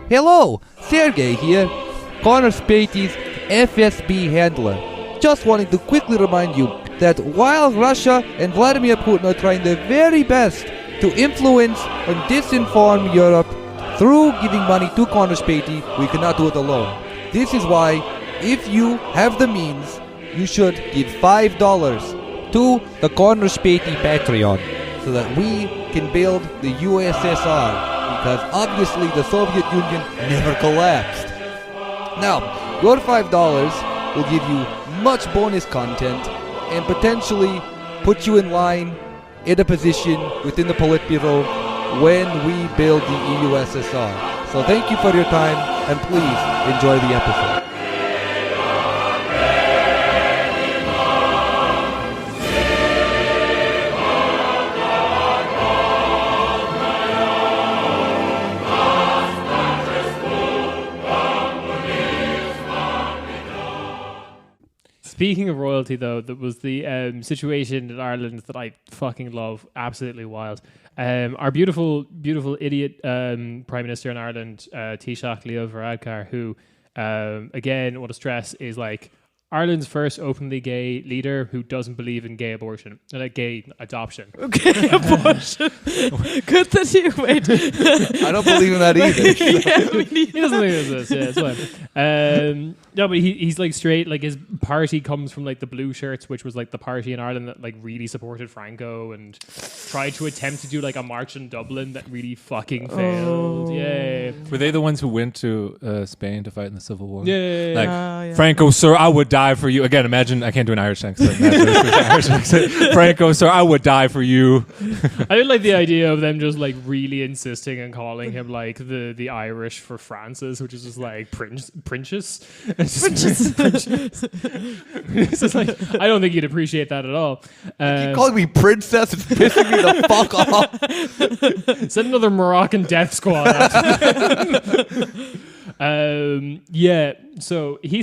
Hello, Sergey here, Connor Späti's FSB handler. Just wanting to quickly remind you that while Russia and Vladimir Putin are trying their very best to influence and disinform Europe through giving money to Connor Späti, we cannot do it alone. This is why, if you have the means, you should give $5 to the Connor Späti Patreon so that we can build the USSR, because obviously the Soviet Union never collapsed. Now, your $5 will give you much bonus content and potentially put you in line in a position within the Politburo when we build the EUSSR. So thank you for your time, and please enjoy the episode. Speaking of royalty, though, that was the situation in Ireland that I fucking love. Absolutely wild. Our beautiful, beautiful idiot Prime Minister in Ireland, Taoiseach Leo Varadkar, who, again, I want to stress, is like Ireland's first openly gay leader who doesn't believe in gay abortion, gay adoption. Gay abortion. Good that you wait. I don't believe in that either. He doesn't believe in this. Yeah, it's fine. No, but he's like straight. Like his party comes from like the Blue Shirts, which was like the party in Ireland that like really supported Franco and tried to attempt to do like a march in Dublin that really fucking failed. Yeah. Were they the ones who went to Spain to fight in the Civil War? Yeah. Like, Yeah. Franco, sir, I would die for you. Again, imagine, I can't do an Irish accent. Franco, sir, I would die for you. I did like the idea of them just like really insisting and calling him like the Irish for Francis, which is just like Princess. It's just like, I don't think you'd appreciate that at all. You calling me princess? It's pissing me the fuck off. Send another Moroccan death squad after. So he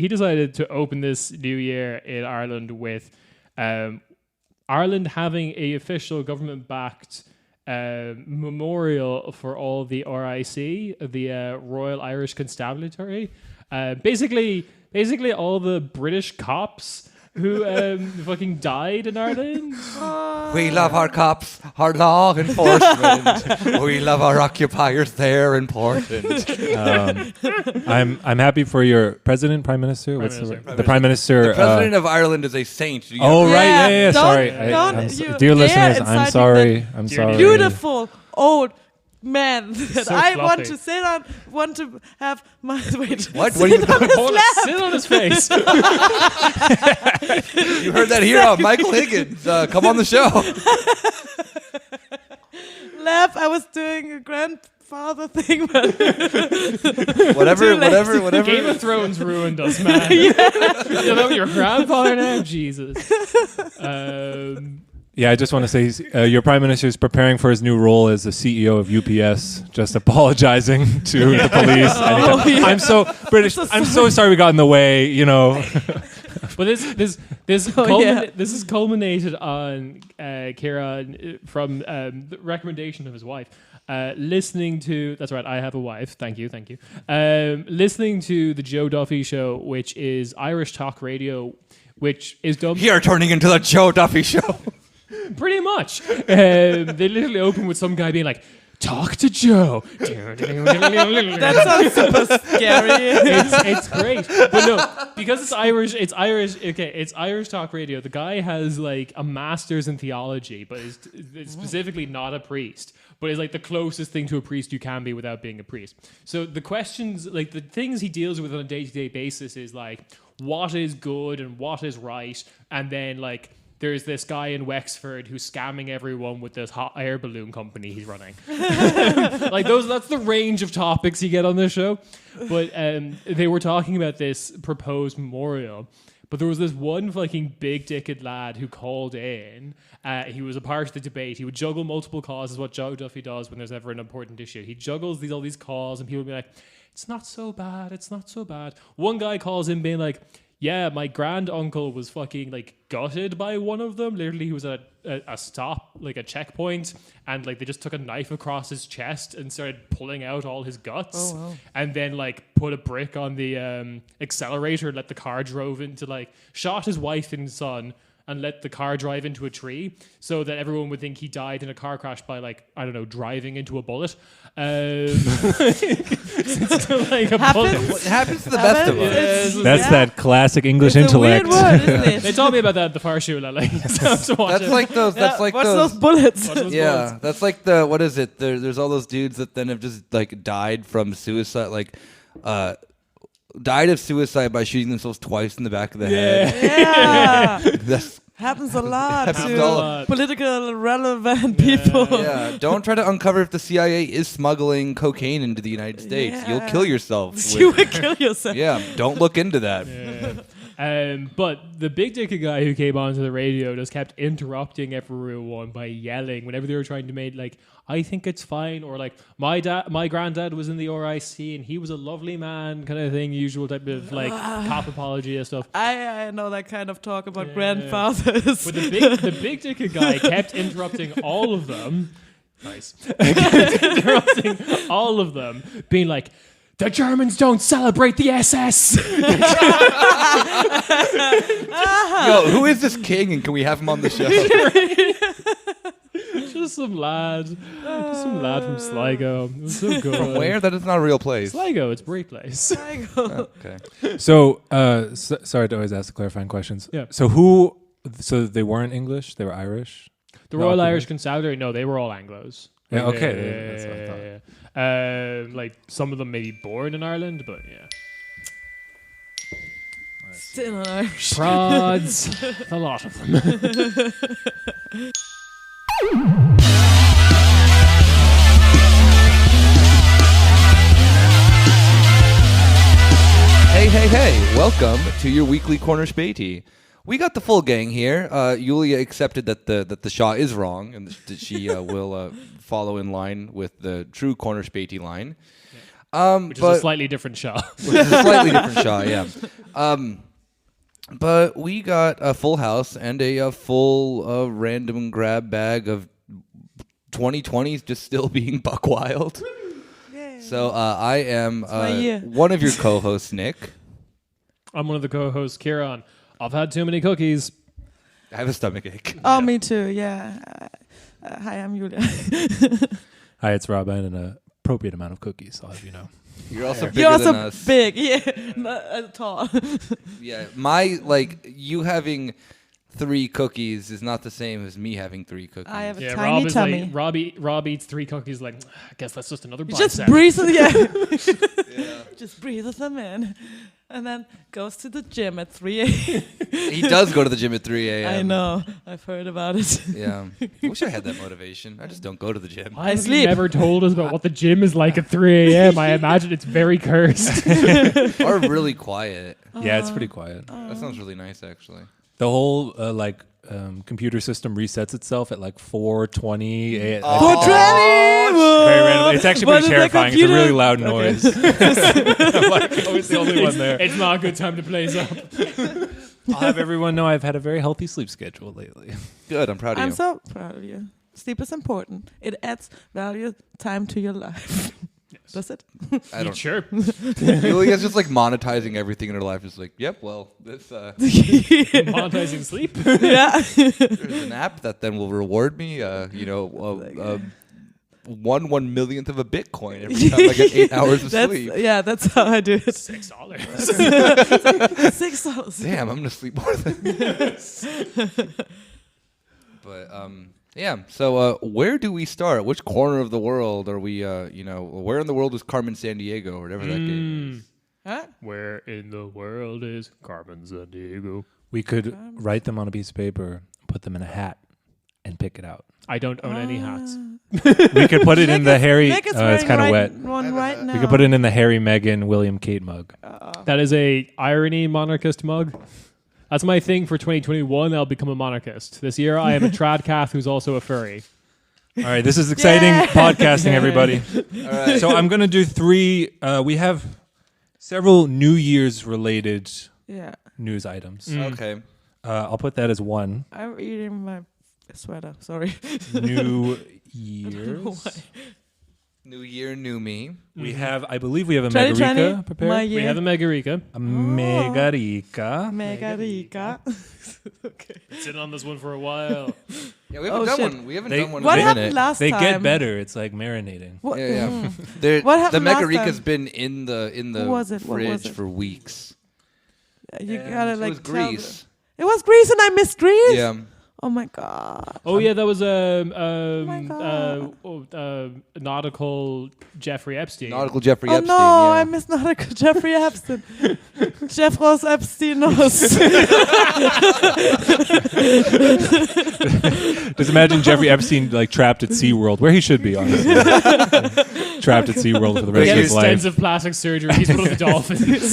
decided to open this new year in Ireland with Ireland having a official government-backed memorial for all the RIC, the Royal Irish Constabulary. Basically all the British cops who fucking died in Ireland. We love our cops, our law enforcement. We love our occupiers. They're important. I'm happy for your president, prime minister. The prime minister? The president of Ireland is a saint. Right. Yeah. Sorry, dear listeners, I'm sorry. Beautiful old man that So I fluffy. want to sit on, want to have my wait. What are you doing? Sit on his face. You heard that here on Michael Higgins. Come on the show. Laugh. I was doing a grandfather thing, but Whatever. Game of Thrones ruined us, man. You know your grandfather now? Jesus. Yeah, I just want to say your prime minister is preparing for his new role as the CEO of UPS, just apologizing to the police. I'm so British. I'm so sorry we got in the way, you know. But this is culminated on Kieran from the recommendation of his wife. Listening to, that's right, I have a wife. Thank you. Listening to the Joe Duffy Show, which is Irish talk radio, which is done. You're turning into the Joe Duffy Show. Pretty much. They literally open with some guy being like, "Talk to Joe." that sounds super scary. It's great, but no, because it's Irish. Okay, it's Irish talk radio. The guy has like a master's in theology, but is specifically not a priest. But is like the closest thing to a priest you can be without being a priest. So the questions, like the things he deals with on a day-to-day basis, is like what is good and what is right, and then like, there's this guy in Wexford who's scamming everyone with this hot air balloon company he's running. Like that's the range of topics you get on this show. But they were talking about this proposed memorial. But there was this one fucking big-dicked lad who called in. He was a part of the debate. He would juggle multiple causes, what Joe Duffy does when there's ever an important issue. He juggles all these calls, and people would be like, "It's not so bad. It's not so bad." One guy calls in being like, yeah, my grand uncle was fucking like gutted by one of them. Literally, he was at a stop, like a checkpoint, and like they just took a knife across his chest and started pulling out all his guts, and then like put a brick on the accelerator and let the car drove into like shot his wife and son. And let the car drive into a tree so that everyone would think he died in a car crash by, like, I don't know, driving into a bullet. Like a bullet. What happens to the best of us? That's that classic English It's a weird intellect. word, isn't it? They told me about that at the far shule. Like, so That's like those. That's like What's those. those bullets? Yeah, that's like the what is it? There's all those dudes that then have just like died from suicide, like died of suicide by shooting themselves twice in the back of the head. Yeah. That's, Happens a lot Happens to a lot. political relevant people. yeah, don't try to uncover if the CIA is smuggling cocaine into the United States. Yeah. You'll kill yourself. You would kill yourself. Yeah, don't look into that. But the big dick guy who came onto the radio just kept interrupting everyone by yelling whenever they were trying to make like, I think it's fine, or like my granddad was in the RIC and he was a lovely man, kind of thing, usual type of like cop apology and stuff. I know that kind of talk about grandfathers. But the big dick guy kept interrupting all of them. Nice. Kept interrupting all of them, being like, the Germans don't celebrate the SS. Yo, who is this king and can we have him on the show? Just some lad from Sligo. It was so good. From where? That is not a real place. Sligo, it's a great place. Okay. So, sorry to always ask the clarifying questions. Yeah. So so they weren't English, they were Irish? The Royal Irish Constabulary, no, they were all Anglos. Yeah, okay. That's what I thought. Like some of them maybe born in Ireland, but yeah. Still an Irish. Prods, a lot of them. Hey, welcome to your weekly Corner Späti. We got the full gang here. Yulia accepted that the Shaw is wrong and that she will follow in line with the true Corner Späti line. Which is a slightly different Shaw. Which is a slightly different Shaw, yeah. But we got a full house and a full random grab bag of 2020s just still being buck wild. So I am one of your co-hosts, Nick. I'm one of the co-hosts, Kieran. I've had too many cookies. I have a stomach ache. Oh, me too. Yeah. Hi, I'm Julia. Hi, it's Rob. And an appropriate amount of cookies, I'll have you know. You're also bigger You're than also us. big. Yeah. Not tall. Yeah, you having 3 cookies is not the same as me having 3 cookies. I have a Yeah, tiny Rob is tummy. like Rob eats 3 cookies. Like, I guess that's just another Just bicep. breathe, yeah. Just breathes them in, and then goes to the gym at 3 a.m. He does go to the gym at 3 a.m. I know. I've heard about it. Yeah. I wish I had that motivation. I just don't go to the gym. Why have you sleep. never told us about what the gym is like at 3 a.m.? I imagine it's very cursed. Or really quiet. Yeah, it's pretty quiet. That sounds really nice, actually. The whole computer system resets itself at like 4:20. For 20! Very randomly. It's actually What pretty is the terrifying. It's a really computer? loud noise. I'm like always the only one there. It's not a good time to blaze up. I'll have everyone know I've had a very healthy sleep schedule lately. Good, I'm proud of I'm you. so proud of you. Sleep is important. It adds value, time to your life. Does it? I don't. Sure. Julia's just like monetizing everything in her life. Just like, yep, well, this Monetizing sleep. Yeah. there's an app that then will reward me. 1 millionth of a Bitcoin every time I get 8 hours of sleep. Yeah, that's how I do it. $6. $6. Damn, I'm gonna sleep more than this. But yeah. So where do we start? Which corner of the world are we? Where in the world is Carmen Sandiego or whatever that game is? Huh? Where in the world is Carmen Sandiego? We could write them on a piece of paper, put them in a hat, and pick it out. I don't own any hats. We could put it in the Harry. Nick is It's kind of wet. One right now. We could put it in the Harry, Meghan, William, Kate mug. That is a irony monarchist mug. That's my thing for 2021. I'll become a monarchist. This year, I am a trad cath who's also a furry. All right, this is exciting podcasting, everybody. All right. So I'm going to do 3. We have several New Year's related Yeah. news items. Okay. I'll put that as one. I'm eating my sweater. Sorry. New why. Year's. New year, new me. We have, I believe we have a 2020, Megarika prepared. my We year. have a Megarika. A Megarika. Megarika. Okay. It's in on this one for a while. Yeah, we haven't done shit. one. We haven't They- done one What in a happened minute. last They time? get better. It's like marinating. What? Yeah. Mm. The What happened last Megarika's time? been in the What was it? What was fridge it? for weeks. You And gotta it like was tell Greece. It was Greece, and I missed Greece. Yeah. Oh my god. Oh yeah, that was God. nautical Jeffrey Epstein. Nautical Jeffrey Oh Epstein. no, yeah. I missed nautical Jeffrey Epstein. Jeffros Epsteinos. Just imagine Jeffrey Epstein like trapped at SeaWorld, where he should be, honestly. Trapped at SeaWorld for the rest Get of his life. extensive plastic surgery. He's one of the dolphins.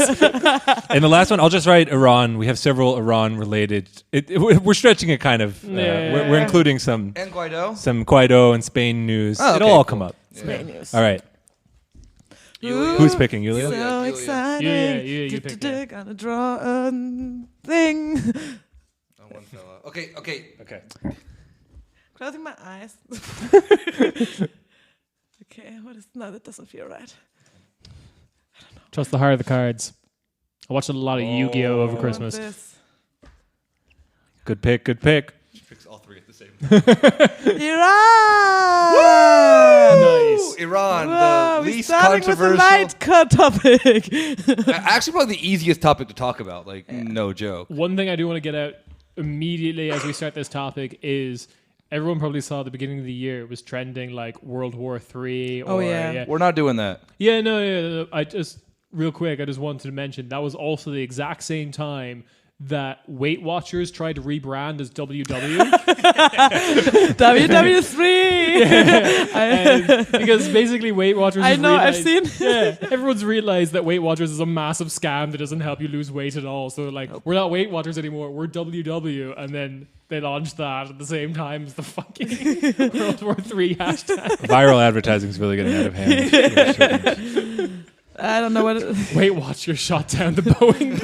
And the last one, I'll just write Iran. We have several Iran-related. We're stretching it kind of. We're including some And Guaido. Guaido and Spain news. Oh, It'll okay, all cool. come up. Spain news. All right. Yulia. Who's picking, Yulia? So Julia. exciting. You pick it. Gonna draw a thing. Oh, one fell out. Okay. Okay. Closing my eyes. Okay, what is no? That doesn't feel right. Trust the heart of the cards. I watched a lot of Yu-Gi-Oh over I Christmas. want this. Good pick. Good pick. Fix all three at the same Iran. Nice. Iran, Wow, the we're least starting with a controversial. light cut topic. Actually, probably the easiest topic to talk about. Like, no joke. One thing I do want to get out immediately as we start this topic is everyone probably saw at the beginning of the year it was trending like World War III. Oh, yeah. We're not doing that. No. I just real quick, I just wanted to mention that was also the exact same time that Weight Watchers tried to rebrand as WW. WW3. Because basically Weight Watchers I has know, I've realized- seen. Yeah, everyone's realized that Weight Watchers is a massive scam that doesn't help you lose weight at all. So like, we're not Weight Watchers anymore. We're WW, and then they launched that at the same time as the fucking World War III hashtag. Viral advertising is really getting out of hand. I don't know what. Weight Watchers shot down the Boeing.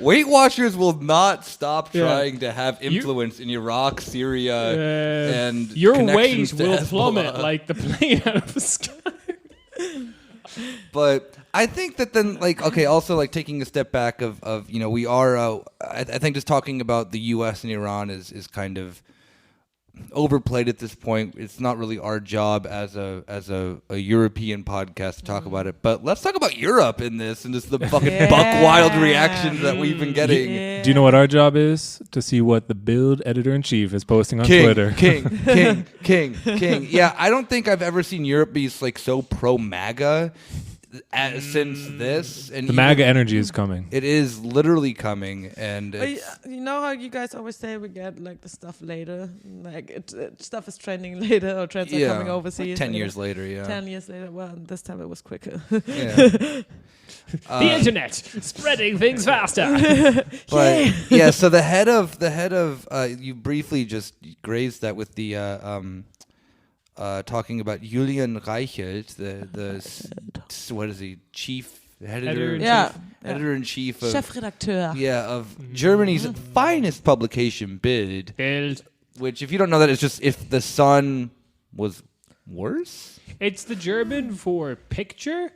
Weight Watchers will not stop Yeah. trying to have influence in Iraq, Syria, and your connections weight to will Hezbollah. plummet like the plane out of the sky. But I think that then, like, okay, also like taking a step back of we are. I think just talking about the U.S. and Iran is kind of overplayed at this point. It's not really our job as a European podcast to talk about it. But let's talk about Europe in this and just the fucking buck wild reactions that we've been getting. Yeah. Do you know what our job is? To see what the BILD editor-in-chief is posting on King, Twitter. King. Yeah, I don't think I've ever seen Europe be like so pro MAGA since this. And The MAGA energy is coming. it is literally coming, and But it's, you know how you guys always say we get like the stuff later, like stuff is trending later or trends are coming overseas. like 10 later. years later. Yeah, 10 years later. Well, this time it was quicker. yeah. The internet spreading things faster. But yeah, so the head of you briefly just grazed that with the talking about Julian Reichelt, what is he, chief editor? Yeah. Editor-in-chief of Chefredakteur. of Germany's finest publication, BILD. BILD. Which, if you don't know that, it's just if the Sun was worse. It's the German for picture.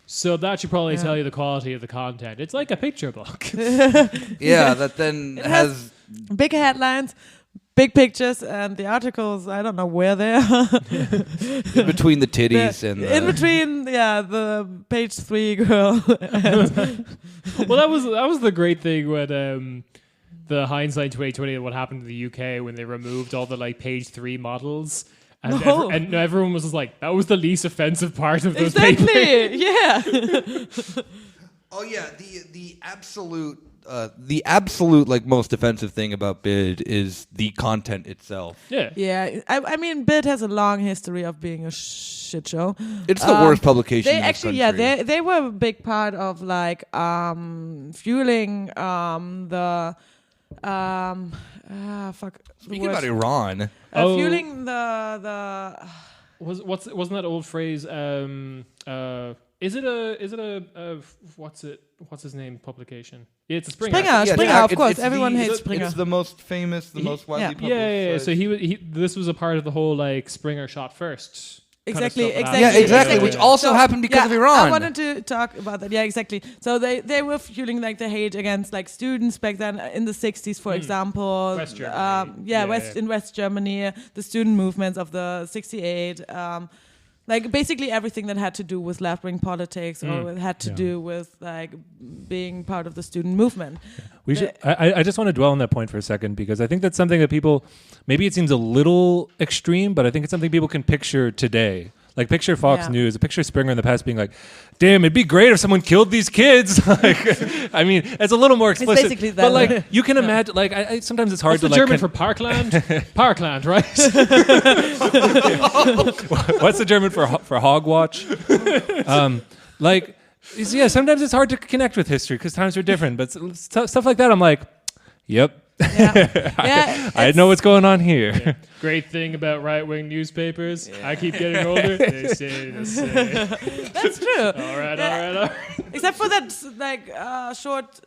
So that should probably tell you the quality of the content. It's like a picture book. Yeah, that then has Big headlines, big pictures, and the articles, I don't know where they are. in between the titties and in between, the page 3 girl. Well, that was the great thing when the hindsight 2020 of what happened to the UK when they removed all the like page 3 models. And, and everyone was just like, that was the least offensive part of those papers. Exactly, yeah. Oh yeah, the absolute like most offensive thing about BILD is the content itself. Yeah. Yeah, I mean, BILD has a long history of being a shit show. It's the worst publication. They in this actually, country. they were a big part of like fueling the fuck. Speaking about Iran, Fueling the Wasn't that old phrase? Is it a what's his name publication? Yeah, it's a Springer. Springer, of course. Everyone hates Springer. It's the most famous, the most widely published. Yeah. So this was a part of the whole like Springer shot first. Exactly. Yeah, exactly. Which also happened because of Iran. I wanted to talk about that. Yeah, exactly. So they were fueling like the hate against like students back then in the 60s, for example. West Germany. In West Germany, the student movements of the 68. Like basically everything that had to do with left-wing politics or had to do with like being part of the student movement. We should. I just want to dwell on that point for a second because I think that's something that people, maybe it seems a little extreme, but I think it's something people can picture today. Like picture Fox News, picture Springer in the past being like, "Damn, it'd be great if someone killed these kids." Like, I mean, it's a little more explicit, it's basically that, but like you can imagine. Like, I sometimes it's hard What's to the like. German for Parkland? Parkland, right? What's the German for hogwatch? Sometimes it's hard to connect with history because times are different. But stuff like that, I'm like, yep. I know what's going on here. Yeah. Great thing about right-wing newspapers. I keep getting older. They say the same. That's true. All right. Except for that like short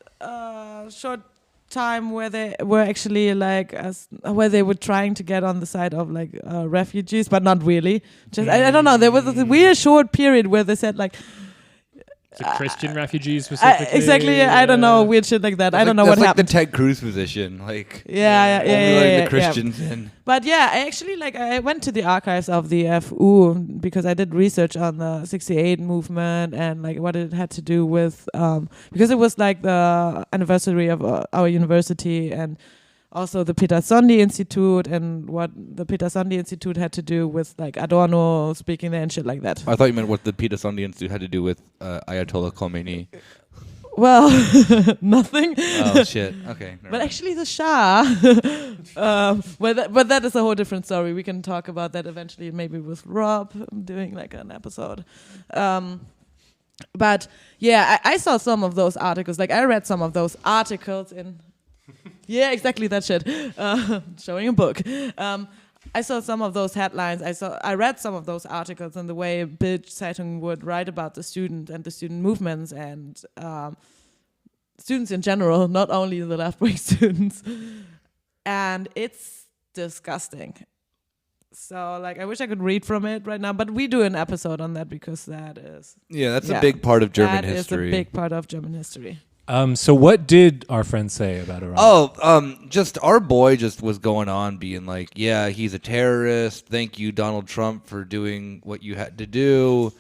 time where they were actually like where they were trying to get on the side of like refugees, but not really. Just I don't know. There was a weird short period where they said like. The Christian refugees specifically. Exactly. I don't know. Weird shit like that. I don't know what happened. That's like the Ted Cruz position. Like Yeah. the Christians in. But yeah, I actually I went to the archives of the FU because I did research on the 68 movement and like what it had to do with because it was like the anniversary of our university and also the Peter Sondi Institute and what the Peter Sondi Institute had to do with like Adorno speaking there and shit like that. I thought you meant what the Peter Sondi Institute had to do with Ayatollah Khomeini. Well, nothing. Oh shit. Okay. But actually, the Shah. But that is a whole different story. We can talk about that eventually, maybe with Rob doing like an episode. But yeah, I saw some of those articles. Like I read some of those articles in. Yeah, exactly that shit. Showing a book. I saw some of those headlines. I read some of those articles and the way BILD Zeitung would write about the student and the student movements and students in general, not only the left-wing students. And it's disgusting. So, like, I wish I could read from it right now, but we do an episode on that because that is... Yeah, that's a big part of German That history. is a big part of German history. So what did our friend say about Iran? Just our boy just was going on being like, yeah, he's a terrorist. Thank you, Donald Trump, for doing what you had to do.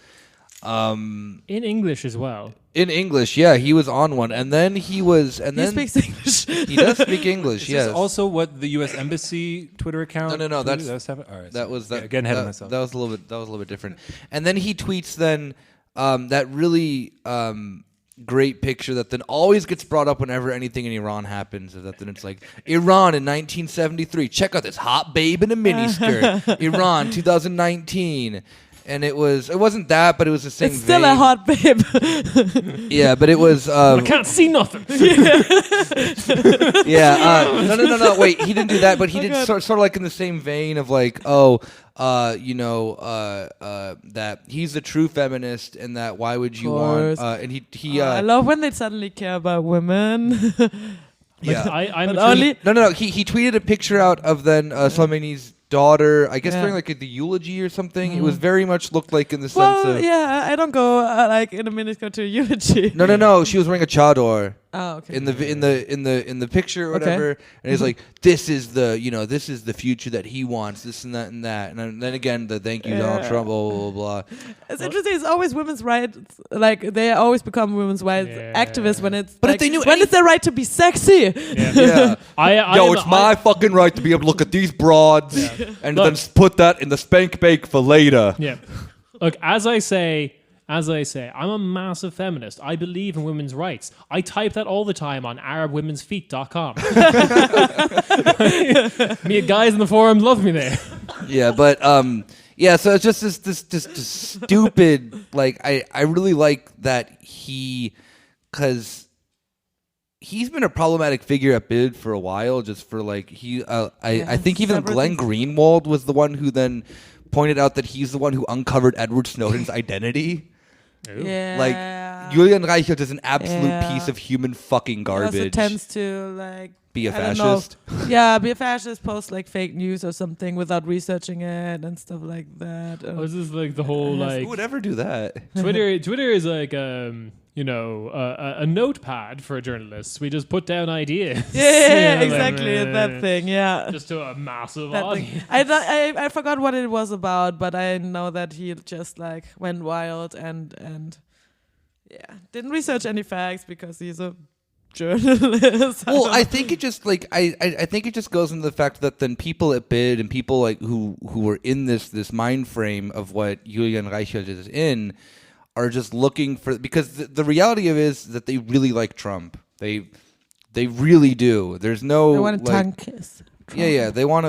In English as well. In English, yeah, he was on one, and then he speaks English. He does speak English. Is this also what the U.S. Embassy Twitter account? No. All right, That was that. Again, ahead of myself. That was a little bit different. And then he tweets that really great picture that then always gets brought up whenever anything in Iran happens. Is that then it's like Iran in 1973. Check out this hot babe in a miniskirt. Iran 2019. And it wasn't that, but it was the same. It's still vein. a hot babe. Yeah, but it was. I can't see nothing. Yeah. No. Wait, he didn't do that, but he did sort of like in the same vein of like, that he's the true feminist, and that why would you want? And he. I love when they suddenly care about women. Yeah. I'm No. He tweeted a picture out of then Soleimani's daughter, I guess during like the eulogy or something. It was very much looked like in the sense of I don't go like in a minute go to a eulogy. No, she was wearing a chador. Oh, okay. In the picture or whatever, and he's like, this is the future that he wants, this and that and that, and then again the thank you Donald Trump, blah blah blah. It's interesting. It's always women's rights. Like they always become women's rights activists when it's. But like, if they knew when it's their right to be sexy. Yeah. It's my fucking right to be able to look at these broads and then put that in the spank bake for later. Yeah. Look, as I say, I'm a massive feminist. I believe in women's rights. I type that all the time on ArabWomen'sFeet.com. Me guys in the forum love me there. Yeah, but so it's just this stupid. Like I really like that because he's been a problematic figure at BILD for a while. Just for like I think even Glenn Greenwald was the one who then pointed out that he's the one who uncovered Edward Snowden's identity. Yeah. Like Julian Reichelt is an absolute piece of human fucking He garbage. also tends to like Be a I don't know. fascist. Yeah, be a fascist, post like fake news or something without researching it and stuff like that. Oh, this is like the whole like Who would ever do that? Twitter is like a notepad for journalists. We just put down ideas. Yeah, Like, exactly that thing. Yeah. just to a massive That audience. thing. I forgot what it was about, but I know that he just like went wild and didn't research any facts because he's a journalist. Well, I think it just like I think it just goes into the fact that then people at BILD and people like who were in this mind frame of what Julian Reichelt is in are just looking for, because the reality of it is that they really like Trump. They really do. There's no I want a like, tongue kiss. Yeah, they want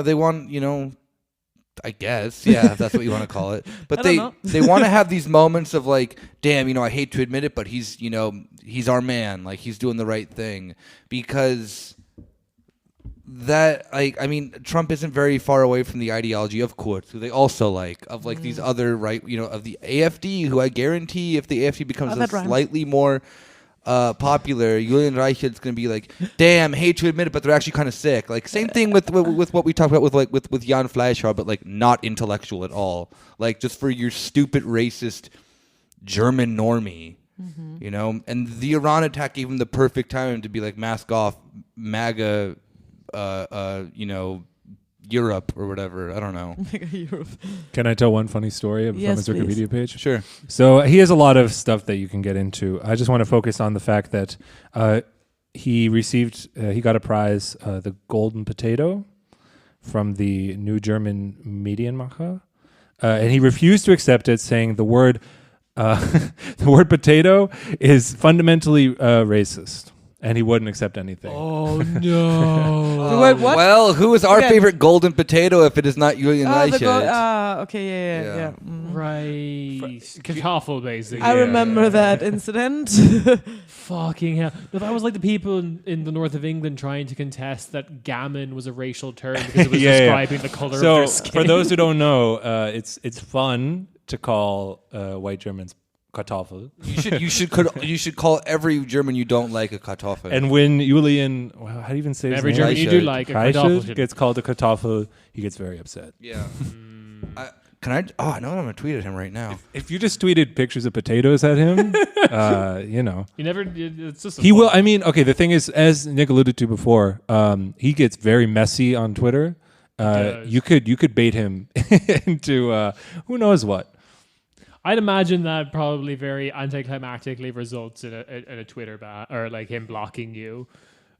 I guess, yeah, if that's what you want to call it. But I they don't know. they want to have these moments of like, damn, I hate to admit it, but he's our man, like he's doing the right thing, because that Trump isn't very far away from the ideology of Kurz, who they also like, of like these other right, of the AFD, who I guarantee if the AFD becomes that rhymes. slightly more popular, Julian Reichelt's going to be like, damn, hate to admit it, but they're actually kind of sick. Like same thing with what we talked about with Jan Fleischhauer, but like not intellectual at all. Like just for your stupid racist German normie, And the Iran attack gave him the perfect time to be like, mask off, MAGA, Europe or whatever. I don't know. Europe. Can I tell one funny story from Yes, his Wikipedia page? Sure. So he has a lot of stuff that you can get into. I just want to focus on the fact that he got a prize, the Golden Potato, from the New German Medienmacher, and he refused to accept it, saying the word potato is fundamentally racist. And he wouldn't accept anything. Oh no! Wait, what? Well, who is our Again. favorite golden potato if it is not Julian Reichelt? Okay, yeah. Yeah. Right, Kartoffel basically. I remember that incident. Fucking hell! No, that was like the people in the north of England trying to contest that gammon was a racial term because it was describing the color of their skin. For those who don't know, it's fun to call white Germans Kartoffel. You should call every German you don't like a Kartoffel. And when Julian, how do you even say his Every name? German you do like a Kartoffel gets called a Kartoffel, he gets very upset. yeah. I know I'm gonna tweet at him right now. If you just tweeted pictures of potatoes at him, You never. It's just. he will. I mean, okay. The thing is, as Nick alluded to before, he gets very messy on Twitter. does. You could bait him into who knows what. I'd imagine that probably very anticlimactically results in a Twitter ban or like him blocking you.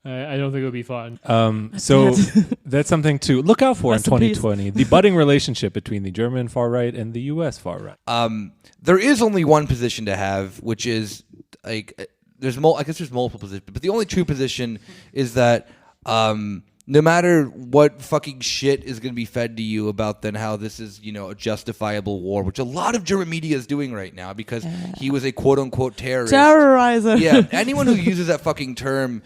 I don't think it would be fun. So that's something to look out for in Rest in peace. 2020. The budding relationship between the German far right and the U.S. far right. There is only one position to have, which is like I guess there's multiple positions, but the only true position is that no matter what fucking shit is going to be fed to you about then how this is, a justifiable war, which a lot of German media is doing right now because he was a quote unquote terrorist. Terrorizer. Yeah, anyone who uses that fucking term,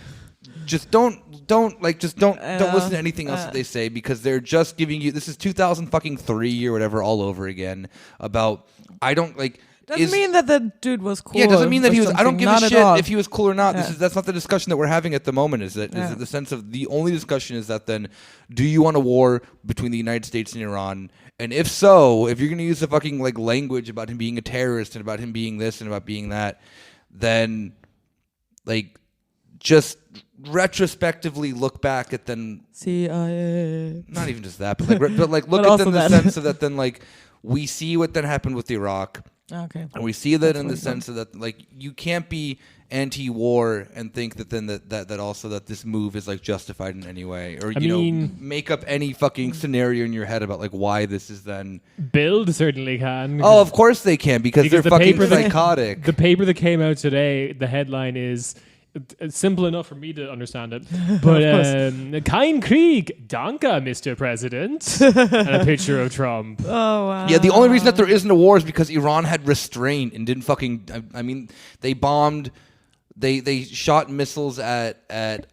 just don't listen to anything else that they say, because they're just giving you, this is 2003 or whatever all over again about, Doesn't mean that the dude was cool. yeah, it doesn't mean that or he was. I don't something. give Not a at shit all. if he was cool or not. Yeah. That's not the discussion that we're having at the moment. Is that the sense of the only discussion is that then, do you want a war between the United States and Iran? And if so, if you're going to use the fucking like language about him being a terrorist and about him being this and about being that, then like just retrospectively look back at then CIA. not even just that, but look But at also then the that. sense of that then like we see what then happened with Iraq. Okay. And we see that That's in what the it's sense of that, like, you can't be anti-war and think that then that also that this move is like justified in any way, or make up any fucking scenario in your head about like why this is then. BILD certainly can. Oh, of course they can, because they're the fucking paper that- psychotic. The paper that came out today, the headline is it's simple enough for me to understand it. But Kein Krieg, danke, Mr. President. And a picture of Trump. Oh wow. Yeah, the only reason that there isn't a war is because Iran had restraint and didn't fucking. I mean, they bombed. They shot missiles at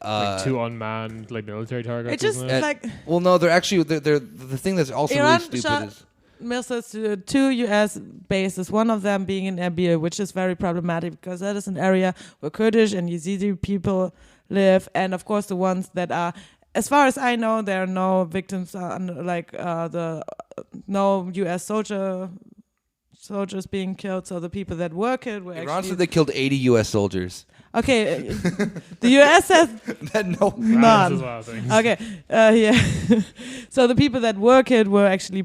Like two unmanned like military targets. It just wasn't it? like well, no, they're actually they're the thing that's also Iran really stupid shot- is missiles to 2 U.S. bases, one of them being in Erbil, which is very problematic because that is an area where Kurdish and Yazidi people live, and of course the ones that are, as far as I know, there are no victims, no U.S. soldiers being killed, so the people that work it were Iran actually... said they killed 80 U.S. soldiers. Okay, the U.S. says No. none. Okay, yeah. So the people that work it were actually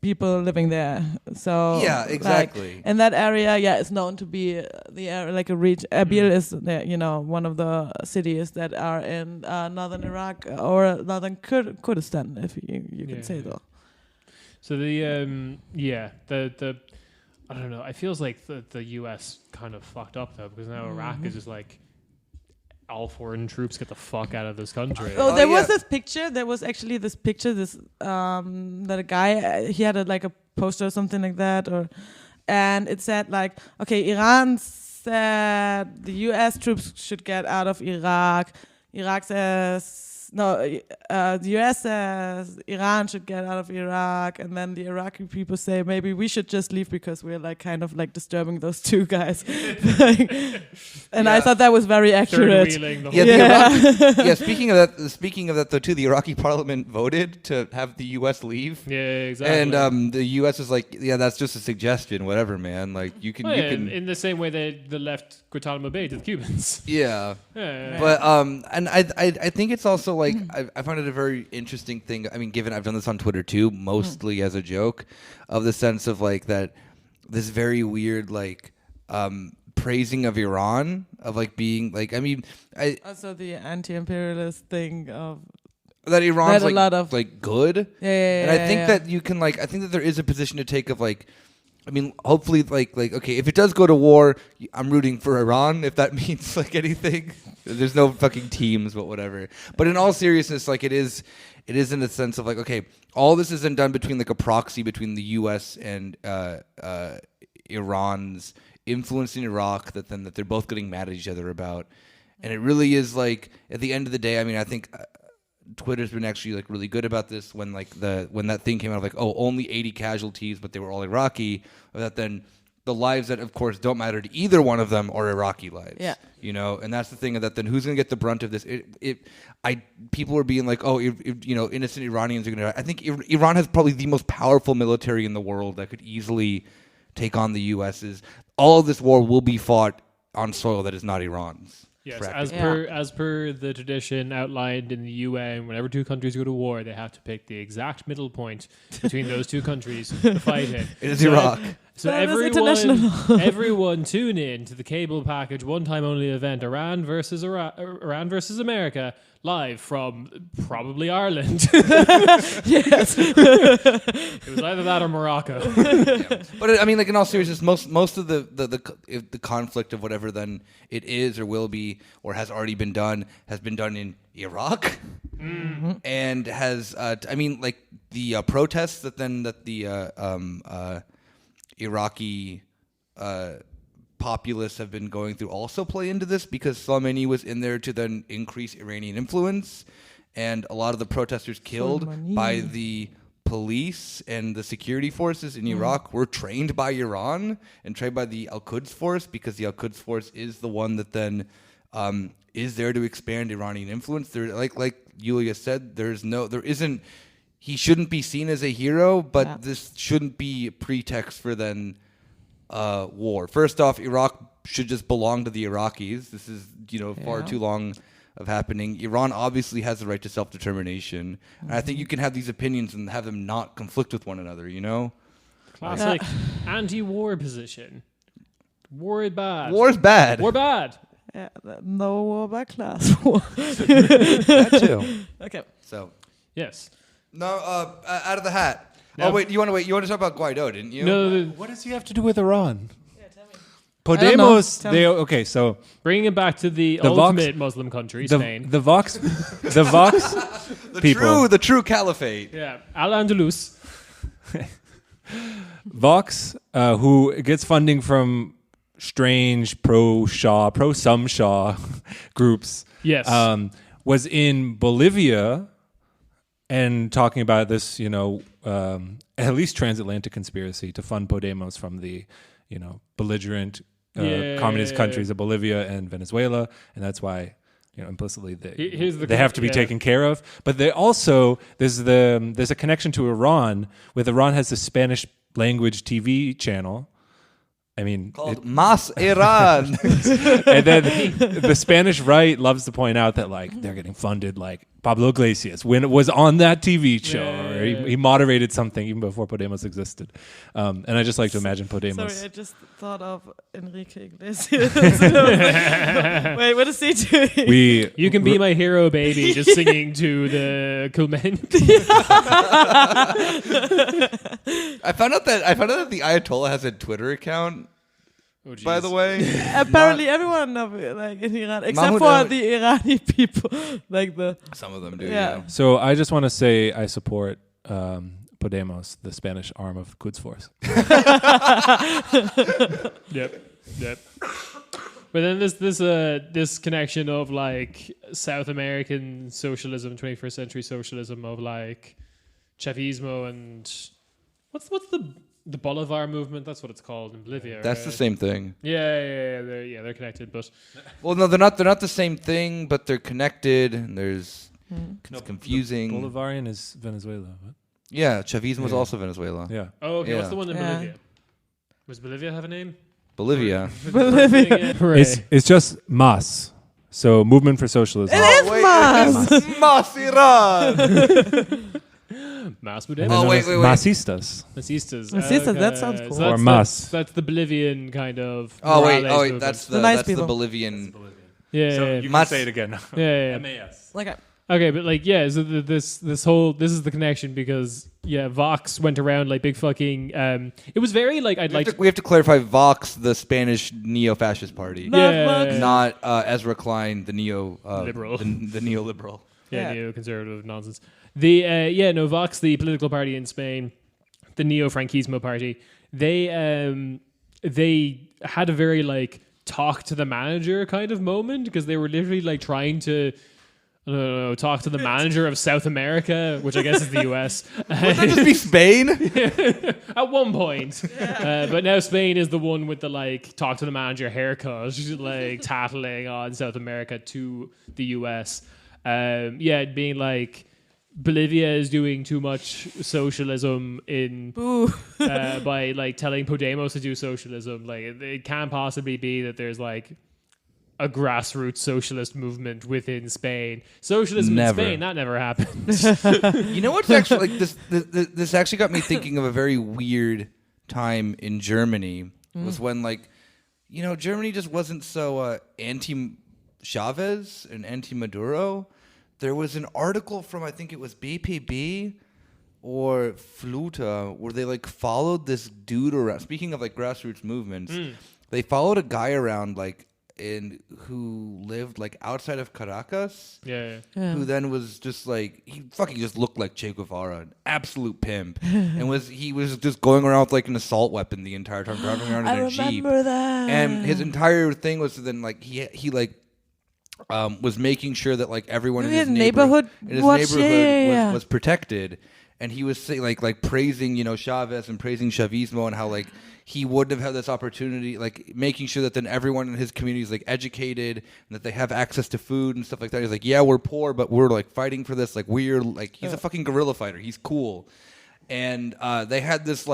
people living there. So Yeah, exactly. Like, in that area, it's known to be the area, like a region. Erbil is, one of the cities that are in northern Iraq or northern Kurdistan, if you can say though. So the I don't know. It feels like the U.S. kind of fucked up though, because now Iraq is just like all foreign troops get the fuck out of this country. Oh, there was this picture. There was actually this picture. That a guy he had a poster or something like that, and it said like, okay, Iran said the U.S. troops should get out of Iraq. Iraq says. No, the U.S. says Iran should get out of Iraq, and then the Iraqi people say maybe we should just leave because we're like kind of like disturbing those two guys. And I thought that was very accurate. Speaking of that though too, the Iraqi parliament voted to have the U.S. leave. Yeah, exactly. And the U.S. was like, yeah, that's just a suggestion, whatever, man. Like you can. In the same way they left Guantanamo Bay to the Cubans. Yeah. Yeah. But and I think it's also like I find it a very interesting thing. I mean, given I've done this on Twitter too, mostly as a joke, of the sense of like that this very weird like praising of Iran, of like being like, I mean, also the anti-imperialist thing of that Iran's a lot of like good. Yeah. And I think that you can like, I think that there is a position to take of like, I mean, hopefully, like, okay, if it does go to war, I'm rooting for Iran, if that means, like, anything. There's no fucking teams, but whatever. But in all seriousness, like, it is in a sense of, like, okay, all this isn't done between, like, a proxy between the U.S. and Iran's influence in Iraq that they're both getting mad at each other about. And it really is, like, at the end of the day, I mean, I think... Twitter's been actually like really good about this when that thing came out of like, oh, only 80 casualties, but they were all Iraqi. That then the lives that of course don't matter to either one of them are Iraqi lives. Yeah. And that's the thing that then who's gonna get the brunt of this? People were being like, oh, innocent Iranians are gonna die. I think Iran has probably the most powerful military in the world that could easily take on the U.S.'s. All of this war will be fought on soil that is not Iran's. Yes, as per the tradition outlined in the UN, whenever two countries go to war, they have to pick the exact middle point between those two countries to fight in. It is Iraq. So everyone tune in to the cable package one-time only event Iran versus America live from probably Ireland. Yes. It was either that or Morocco. Yeah. But I mean, like in all seriousness, most of the conflict of whatever then it is or will be or has already been done has been done in Iraq, and has I mean like the protests that the Iraqi populace have been going through also play into this because Soleimani was in there to then increase Iranian influence, and a lot of the protesters killed by the police and the security forces in Iraq were trained by Iran and trained by the Al-Quds force, because the Al-Quds force is the one that then is there to expand Iranian influence. There, like Yulia said, he shouldn't be seen as a hero, but this shouldn't be a pretext for then war. First off, Iraq should just belong to the Iraqis. This is, far too long of happening. Iran obviously has the right to self-determination. And I think you can have these opinions and have them not conflict with one another, Classic anti-war position. War is bad. War is bad. War bad. Yeah, no war by class war. That too. Okay. So. Yes. No, out of the hat. No. Oh, wait. You want to talk about Guaido, didn't you? No. What does he have to do with Iran? Yeah, tell me. Podemos, so bringing it back to the ultimate Muslim country, Spain. The Vox people. The true caliphate. Yeah, Al-Andalus. Vox, who gets funding from strange pro-some Shah groups. Yes. Was in Bolivia and talking about this, at least transatlantic conspiracy to fund Podemos from the, belligerent communist countries of Bolivia and Venezuela, and that's why implicitly they have to be taken care of. But they also there's a connection to Iran, with Iran has the Spanish language TV channel. I mean, called Mas Iran. And then the Spanish right loves to point out that they're getting funded like Pablo Iglesias when it was on that TV show. Or he moderated something even before Podemos existed. And I just like to imagine Podemos. Sorry, I just thought of Enrique Iglesias. Wait, what is he doing? You can be my hero, baby, just singing to the Cool Men. I found out that the Ayatollah has a Twitter account. Oh, by the way, apparently everyone of it, in Iran, except for the Irani people, some of them do. Yeah. So I just want to say I support Podemos, the Spanish arm of Quds Force. Yep. But then this connection of South American socialism, 21st century socialism of Chavismo and what's the Bolivar movement? That's what it's called in Bolivia. That's right? the same thing. Yeah. They're connected, but no, they're not the same thing, but they're connected. And it's confusing. Bolivarian is Venezuela. What? Yeah, Chavismo was also Venezuela. Yeah. Oh, okay. Yeah. What's the one in Bolivia? Does Bolivia have a name? Bolivia. It's just MAS. So Movement for Socialism. Mas Iran. Mas And Podemos. then wait. Masistas. Masistas. Masistas, that sounds cool. Or Mas. That's the Bolivian kind of. Wait, Morales that's movement. nice people. the Bolivian. Yeah. So yeah, you Mas- can say it again. yeah. MAS. Okay, but so this is the connection because Vox went around big fucking. It was very we We have to clarify Vox, the Spanish neo-fascist party, not Ezra Klein, the Liberal. the neoliberal. Neoconservative nonsense. Vox, the political party in Spain, the Neo-Franquismo party. They had a very talk to the manager kind of moment because they were literally trying to. Talk to the manager of South America, which I guess is the US. Wouldn't that just be Spain? At one point. But now Spain is the one with the talk to the manager haircut, tattling on South America to the US. Being Bolivia is doing too much socialism by telling Podemos to do socialism. It can't possibly be that there's a grassroots socialist movement within Spain. Socialism in Spain, that never happened. You know what's actually this actually got me thinking of a very weird time in Germany. Was when Germany just wasn't so anti-Chavez and anti-Maduro. There was an article from I think it was BPB or Fluta where they followed this dude around. Speaking of grassroots movements, they followed a guy around who lived outside of Caracas, who then was just he fucking just looked like Che Guevara, an absolute pimp, and he was just going around with an assault weapon the entire time, driving around in a Jeep. I remember that. And his entire thing was to then he was making sure that everyone in his neighborhood was protected, and he was saying praising Chavez and praising Chavismo and how he wouldn't have had this opportunity, making sure that then everyone in his community is educated and that they have access to food and stuff like that. He's yeah, we're poor, but we're fighting for this. We're he's a fucking guerrilla fighter. He's cool. And they had this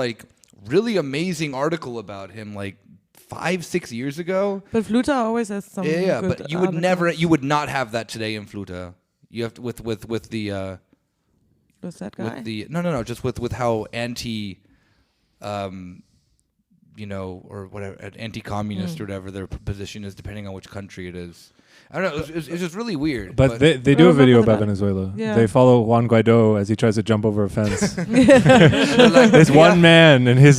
really amazing article about him 5-6 years ago. But Fluta always has some. Yeah, good but you would not have that today in Fluta. You have to with the. Was that guy? With the no, just with how anti. Or whatever, anti-communist or whatever their position is, depending on which country it is. I don't know. It's just really weird. But they do a video about that. Venezuela. Yeah. They follow Juan Guaido as he tries to jump over a fence. There's one man, and he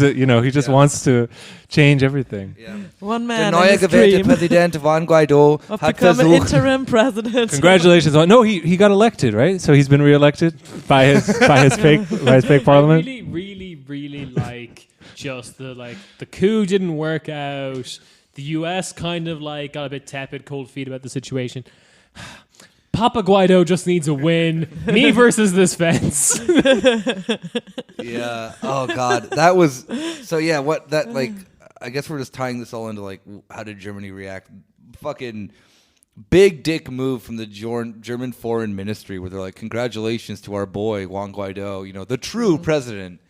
just wants to change everything. Yeah. One man Der and neue his gewählte dream Präsident Juan Guaido of hat becoming versucht. interim president. Congratulations! No, he got elected, right? So he's been reelected by his fake parliament. I really like just the coup didn't work out. The US kind of got a bit tepid, cold feet about the situation. Papa Guaido just needs a win. Me versus this fence. Yeah. Oh God, that was so. Yeah. What that like? I guess we're just tying this all into like how did Germany react? Fucking big dick move from the German foreign ministry where they're like, congratulations to our boy Juan Guaido, you know, the true president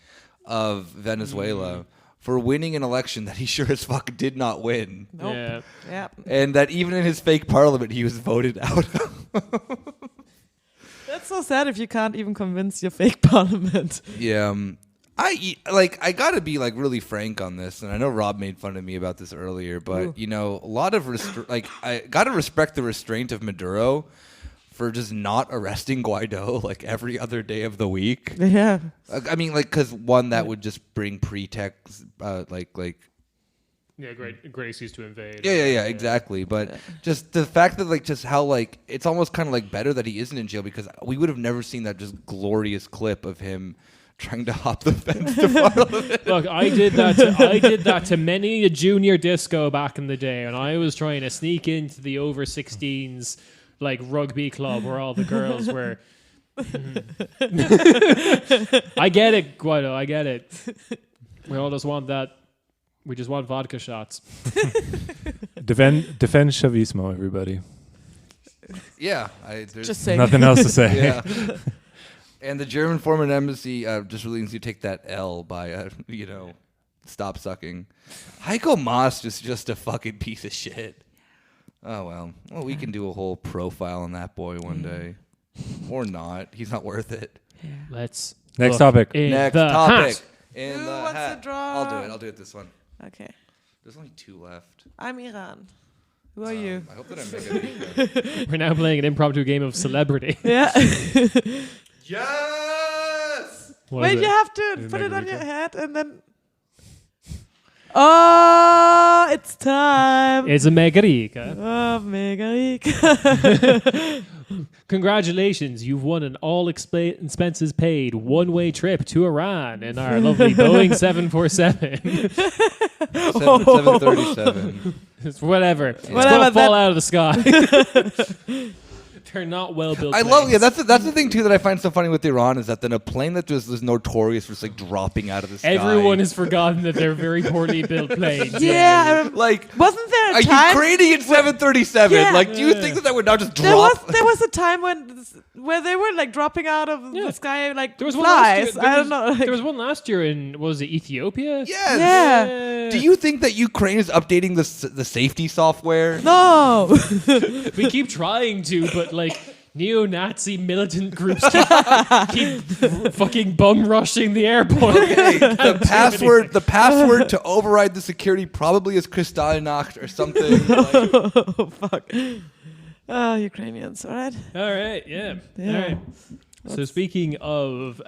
of Venezuela, for winning an election that he sure as fuck did not win. Nope. Yeah. Yeah. And that even in his fake parliament, he was voted out. That's so sad if you can't even convince your fake parliament. Yeah. I gotta be like really frank on this, and I know Rob made fun of me about this earlier, but you know, a lot of I gotta respect the restraint of Maduro for just not arresting Guaido like every other day of the week. Yeah. I mean, like, because one that would just bring pretext, like. Yeah, great excuse to invade. Yeah, exactly. But just the fact that like just how like it's almost kind of like better that he isn't in jail, because we would have never seen that just glorious clip of him trying to hop the fence to Parliament. Look, I did that to many a junior disco back in the day, and I was trying to sneak into the over 16s like rugby club where all the girls were. I get it, Guaido. I get it. We all just want that. We just want vodka shots. Defend Chavismo, everybody. Yeah, there's Just saying. Nothing else to say. Yeah. And the German foreign embassy just really needs to take that L by, stop sucking. Heiko Maas is just a fucking piece of shit. Oh, well, we can do a whole profile on that boy one day. Or not. He's not worth it. Yeah. Let's Next look topic. in Next the topic. hat. In Who the wants hat. to draw? I'll do it this one. Okay. There's only 2 left. I'm Iran. Who are you? I hope that I'm Megarika. We're now playing an impromptu game of celebrity. Yeah. Yes! What Wait, is you it? have to Is put it on Megarika? your head and then. Oh, it's time. It's a Megarika. Oh, Megarika. Congratulations, you've won an all-expenses paid one-way trip to Iran in our lovely Boeing 747. 737. It's whatever. It's Whatever, going to fall that- out of the sky. They're not well-built I love, planes. that's the thing too that I find so funny with Iran is that then a plane that just is notorious for just like dropping out of the sky. Everyone has forgotten that they're very poorly built planes. Yeah, I remember. like Wasn't there a a time? Ukrainian 737. Yeah. Like, do you think that would now just There was drop? a time where they were like dropping out of Yeah. the sky like There was one last flies. year. I don't know. There was one last year in, was it Ethiopia? Yes. Yeah. Do you think that Ukraine is updating the safety software? No. We keep trying to, but like neo-Nazi militant groups keep fucking bum rushing the airport. Okay, the password to override the security probably is Kristallnacht or something. Like, Oh, fuck. Oh, Ukrainians. All right. All right, yeah. Yeah. All right. So speaking of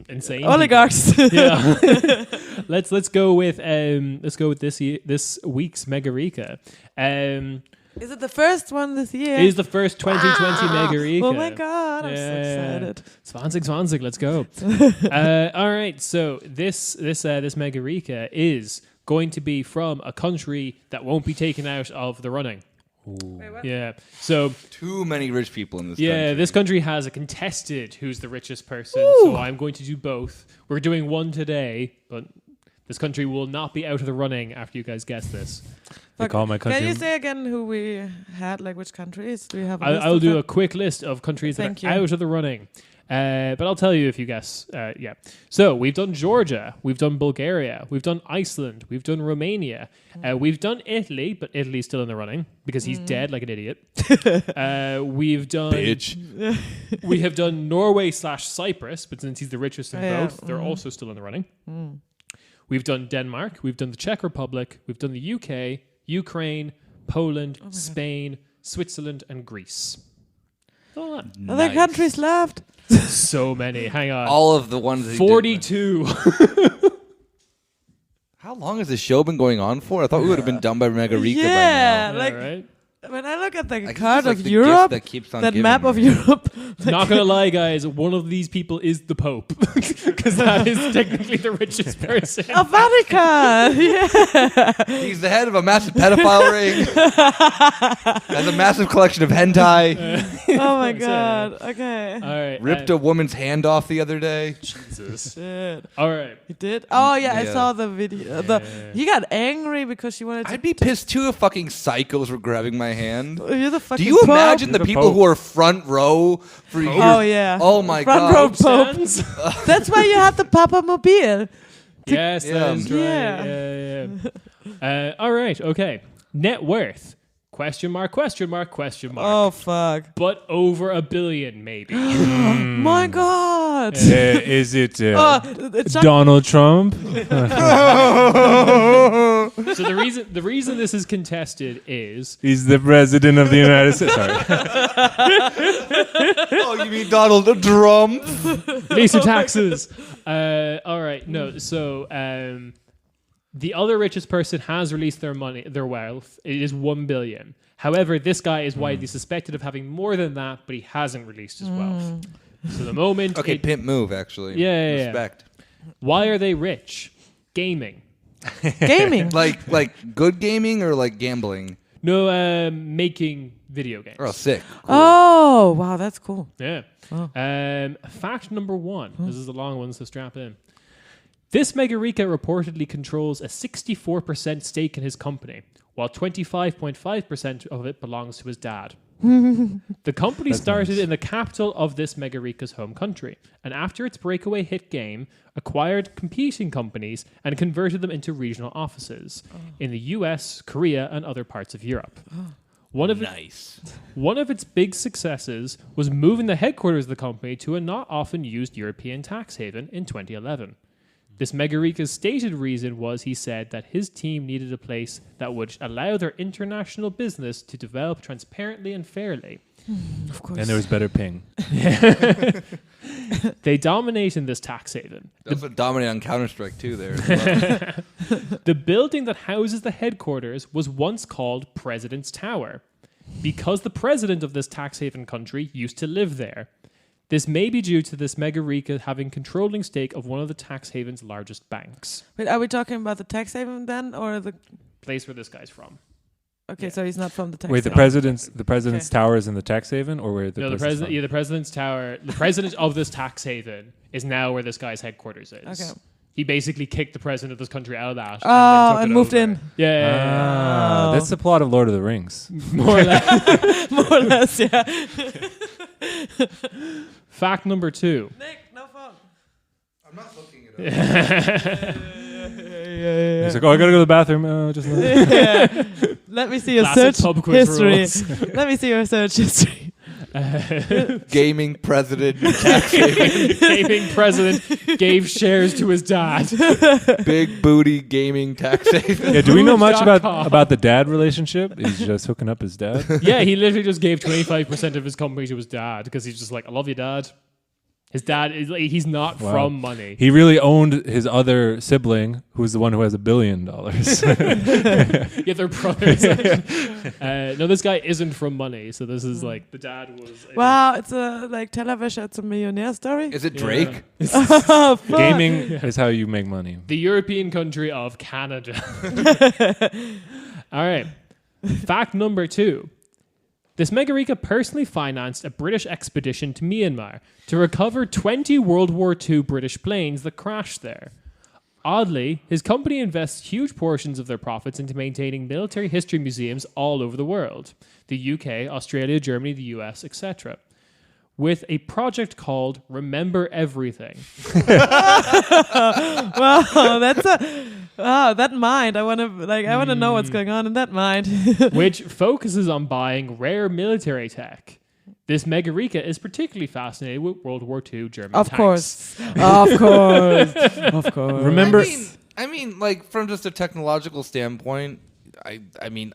insane Oligarchs. yeah. let's go with this week's Megarika. Is it the first one this year? It is the first 2020 Megarika. Oh my god, I'm so Yeah. excited. 20, let's go. All right, so this Megarika is going to be from a country that won't be taken out of the running. Wait, what? Yeah. So too many rich people in this yeah, country. this country has a contested who's the richest person. So I'm going to do both. We're doing one today, but this country will not be out of the running after you guys guess this. They call my country. Can you say again who we had, like which countries? Do you have a list I'll of do them? a quick list of countries Thank that are you. out of the running. But I'll tell you if you guess. Yeah. So we've done Georgia, we've done Bulgaria, we've done Iceland, we've done Romania, we've done Italy, but Italy's still in the running because he's dead like an idiot. We've done we have done Norway/Cyprus, but since he's the richest of Yeah. both, they're also still in the running. We've done Denmark, we've done the Czech Republic, we've done the UK, Ukraine, Poland, Spain, Switzerland, and Greece. All that. Are there countries left? So many. Hang on. All of the ones that he did. 42. How long has this show been going on for? I thought we would have been done by Megarika Yeah, Yeah, like right? when I look at the guess card it's like of the Europe, gift that keeps on that giving, map of right? Europe, Not gonna lie, guys. One of these people is the Pope, because that is technically the richest person. a Vatican. Yeah. He's the head of a massive pedophile ring. Has a massive collection of hentai. Oh my god. Okay. All right. Ripped a woman's hand off the other day. Jesus. Shit. All right. He did? Oh yeah, I Yeah. saw the video. He got angry because she wanted to. I'd be pissed too if fucking psychos were grabbing my hand. You're the Do fucking you Pope. imagine the You're the people Pope. who are front row for years? Oh yeah. Oh my Front row god. Pope. Stands? That's why you have the Papa Mobile. Yes, Yeah. that's right. Yeah. Yeah. All right. Okay. Net worth? Question mark? Question mark? Question mark? Oh fuck. But over $1 billion, maybe. My god. Is it It's Donald Trump? So the reason this is contested is He's the president of the United States. Sorry. Oh, you mean Donald Trump? release your taxes. All right. No. So the other richest person has released their wealth. It is $1 billion. However, this guy is widely suspected of having more than that, but he hasn't released his wealth. So the moment. Okay, pimp move, actually. Yeah. Respect. Why are they rich? Gaming. gaming. Like good gaming or like gambling? No, making video games. Oh, sick. Oh wow, that's cool. Yeah. Fact number 1. This is a long one, so strap in. This Megarika reportedly controls a 64% stake in his company, while 25.5% of it belongs to his dad. The company started in the capital of this Megarika's home country, and after its breakaway hit game, acquired competing companies and converted them into regional offices in the US, Korea, and other parts of Europe. One of its big successes was moving the headquarters of the company to a not often used European tax haven in 2011. This Megarika's stated reason was, he said, that his team needed a place that would allow their international business to develop transparently and fairly. Of course. And there was better ping. They dominate in this tax haven. That's what dominated on Counter-Strike too there. as well. The building that houses the headquarters was once called President's Tower, because the president of this tax haven country used to live there. This may be due to this Megarika having controlling stake of one of the tax haven's largest banks. Wait, are we talking about the tax haven then, or the? Place where this guy's from. Okay, Yeah. so he's not from the tax. Wait, the haven. president's tower is in the tax haven, or where the No, the place is president. from? Yeah, the president's tower. The president of this tax haven is now where this guy's headquarters is. Okay. He basically kicked the president of this country out of that. Oh, then and took it moved over. in. Yeah, Oh. That's the plot of Lord of the Rings. more or less. More or less, yeah. Fact number 2. Nick, no phone. I'm not looking it up. He's like, oh, I gotta go to the bathroom. Just Let me see your Classic search pub quiz history. rules. Let me see your search history. Gaming president, tax haven, Gaming president gave shares to his dad. big booty gaming tax haven. Yeah, do we know much Move.com. about the dad relationship? He's just hooking up his dad. Yeah, he literally just gave 25% of his company to his dad because he's just like, I love you, dad. His dad is like, he's not Wow. from money. He really owned his other sibling, who's the one who has $1 billion. Yeah, they're brothers. No, this guy isn't from money, so this is like the dad was. Wow, it's a like television. It's a millionaire story. Is it Drake? Oh, fuck. Gaming is how you make money. The European country of Canada. All right. Fact number 2. This Megarika personally financed a British expedition to Myanmar to recover 20 World War II British planes that crashed there. Oddly, his company invests huge portions of their profits into maintaining military history museums all over the world. The UK, Australia, Germany, the US, etc. With a project called Remember Everything. Wow, that's that mind. I want to know what's going on in that mind. which focuses on buying rare military tech. This Megarika is particularly fascinated with World War II German Of tanks. course, of course, of course. Remember, I mean, like from just a technological standpoint, I mean,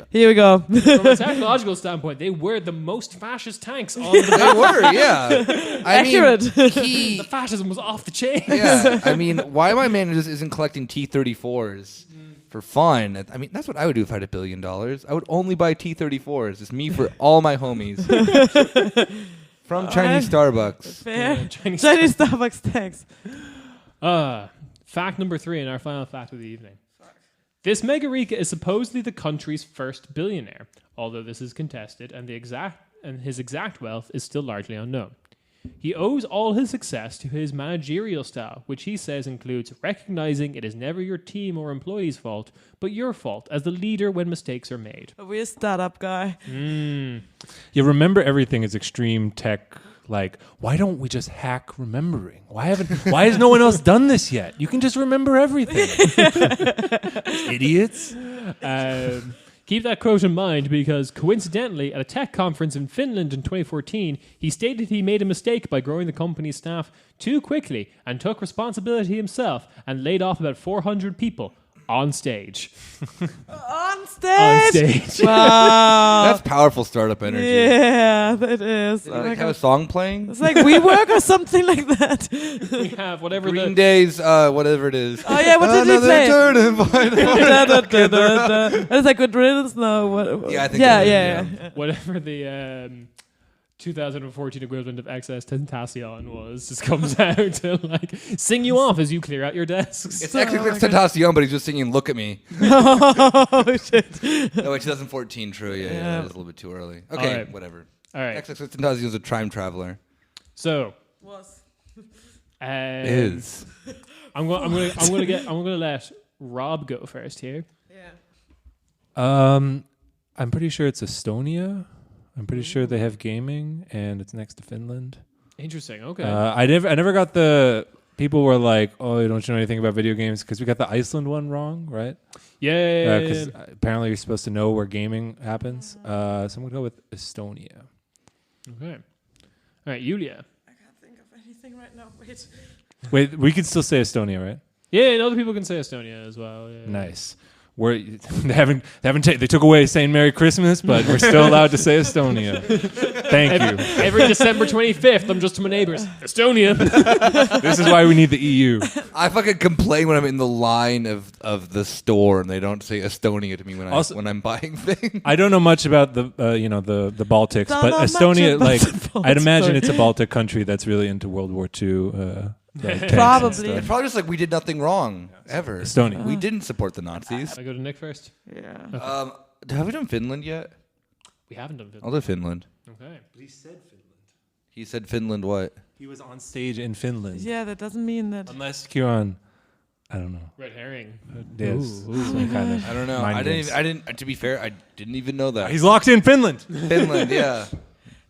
Here we go. From a technological standpoint, they were the most fascist tanks on the they were, yeah. I Accurate. mean, he, The fascism was off the chain. yeah. I mean, why my man just isn't collecting T-34s? for fun. I mean, that's what I would do if I had $1 billion. I would only buy T-34s. Just me for all my homies. From Chinese Starbucks. Fair. Yeah, Chinese Starbucks, thanks. Fact number 3 and our final fact of the evening. This Megarika is supposedly the country's first billionaire, although this is contested and his exact wealth is still largely unknown. He owes all his success to his managerial style, which he says includes recognizing it is never your team or employees' fault, but your fault as the leader when mistakes are made. A weird startup guy. You remember everything is extreme tech. Like, why don't we just hack remembering? Why has no one else done this yet? You can just remember everything. Idiots. Keep that quote in mind because coincidentally, at a tech conference in Finland in 2014, he stated he made a mistake by growing the company's staff too quickly and took responsibility himself and laid off about 400 people on stage. On stage? Wow. That's powerful startup energy. Yeah, that is. Like have a song playing? It's like WeWork or something like that. We have whatever Green Day's, whatever it is. Oh yeah, what did he play? Turn It's like Good Riddance? No. What? Yeah, I think Yeah. whatever the 2014 equivalent of XS Tentacion was just comes out to like sing you off as you clear out your desks. It's actually like Tentacion, but he's just singing "Look at Me." Oh shit. No, wait, 2014. True, yeah, that is a little bit too early. Okay, Alright. whatever. All right. XXX Tentacion is a time traveler. So Was. Is. I'm gonna let Rob go first here. Yeah. I'm pretty sure it's Estonia. I'm pretty sure they have gaming, and it's next to Finland. Interesting. Okay. I never got the people were like, "Oh, you don't know anything about video games," because we got the Iceland one wrong, right? Yeah. Because apparently you're supposed to know where gaming happens. So I'm gonna go with Estonia. Okay. All right, Yulia. I can't think of anything right now. Wait. Wait, we can still say Estonia, right? Yeah, and other people can say Estonia as well. Yeah. Nice. They took away saying Merry Christmas, but we're still allowed to say Estonia. Thank you. Every December 25th, I'm just to my neighbors. Estonia. This is why we need the EU. I fucking complain when I'm in the line of the store and they don't say Estonia to me when I'm buying things. I don't know much about the the Baltics, Don't but know much Estonia, about like the Baltics, I'd imagine sorry. it's a Baltic country that's really into World War II. Tanks and Probably. stuff. It's probably just like we did nothing wrong ever. Estonia. We didn't support the Nazis. I go to Nick first. Yeah. Have we done Finland yet? We haven't done Finland. I'll do Finland. Okay. But he said Finland. He said Finland what? He was on stage in Finland. Yeah, that doesn't mean that. Unless Kieran, I don't know. Red herring. Yes, some kind of. I don't know. mind I games. didn't. To be fair, I didn't even know that. He's locked in Finland. Finland, yeah.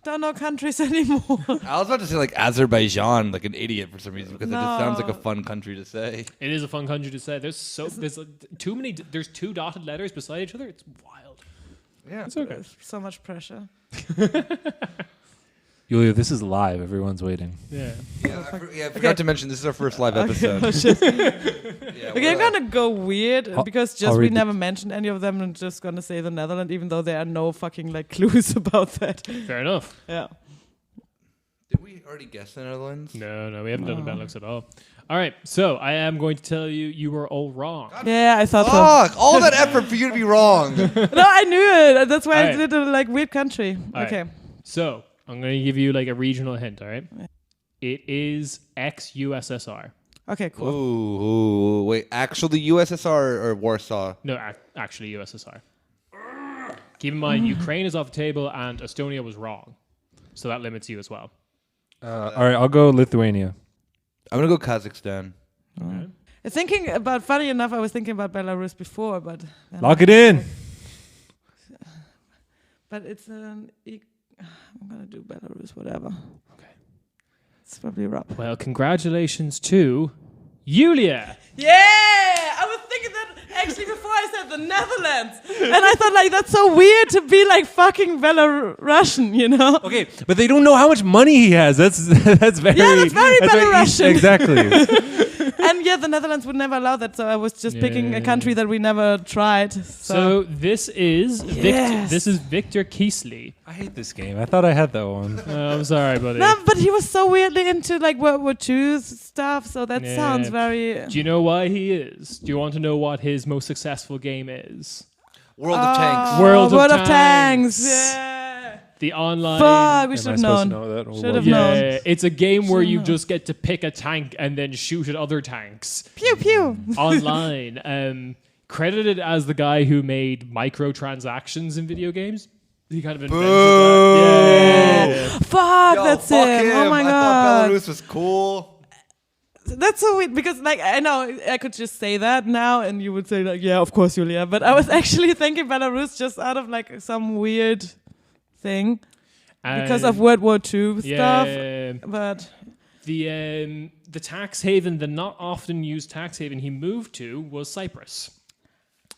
Don't know countries anymore. I was about to say like Azerbaijan, like an idiot for some reason, because it just sounds like a No. fun country to say. It is a fun country to say. There's too many. There's 2 dotted letters beside each other. It's wild. Yeah. It's okay. There's so much pressure. Yulia, this is live. Everyone's waiting. Yeah. I forgot to mention this is our first live episode. Oh shit. Yeah, Okay, I'm gonna go weird because I'll we read never mentioned any of them. I'm just gonna say the Netherlands, even though there are no fucking like clues about that. Fair enough. Yeah. Did we already guess the Netherlands? No, we haven't done the Benelux at all. All right, so I am going to tell you were all wrong. Yeah, I thought Fuck! All that effort for you to be wrong. so. No, I knew it. That's why I Alright. did a like weird country. All right. Okay. So I'm going to give you like a regional hint. All right. It is ex-USSR. Okay, cool. Ooh, wait. Actually, USSR or Warsaw? No, actually USSR. Keep in mind, Ukraine is off the table and Estonia was wrong, so that limits you as well. All right, I'll go Lithuania. I'm gonna go Kazakhstan. Okay. Thinking about, funny enough, I was thinking about Belarus before, but Lock it in. But it's I'm gonna do Belarus, whatever. Okay. It's probably rough. Well, congratulations to Yulia. Yeah, I was thinking that actually before I said the Netherlands, and I thought like that's so weird to be like fucking Belarusian, you know? Okay, but they don't know how much money he has. That's very. Yeah, that's very Belarusian. Exactly. And yeah, the Netherlands would never allow that, so I was just picking a country that we never tried. So this is Yes. This is Victor Kiesli. I hate this game. I thought I had that one. I'm sorry, buddy. No, but he was so weirdly into like World War II stuff, so that Yeah. sounds very. Do you know why he is? Do you want to know what his most successful game is? World of Tanks. World of World of Tanks. Tanks. Yeah. The online. Fuck, we Am should I have supposed to known. know that? Or Should what? have Yeah, known. it's a game where you known. just get to pick a tank and then shoot at other tanks Pew pew. online. Credited as the guy who made microtransactions in video games. He kind of invented that. Yeah. Fuck, Yo, that's fuck him. Oh my I god. thought Belarus was cool. That's so weird because, like, I know I could just say that now, and you would say, like, yeah, of course, Julia. But I was actually thinking Belarus just out of like some weird thing because of World War II stuff. But The tax haven, the not often used tax haven he moved to was Cyprus.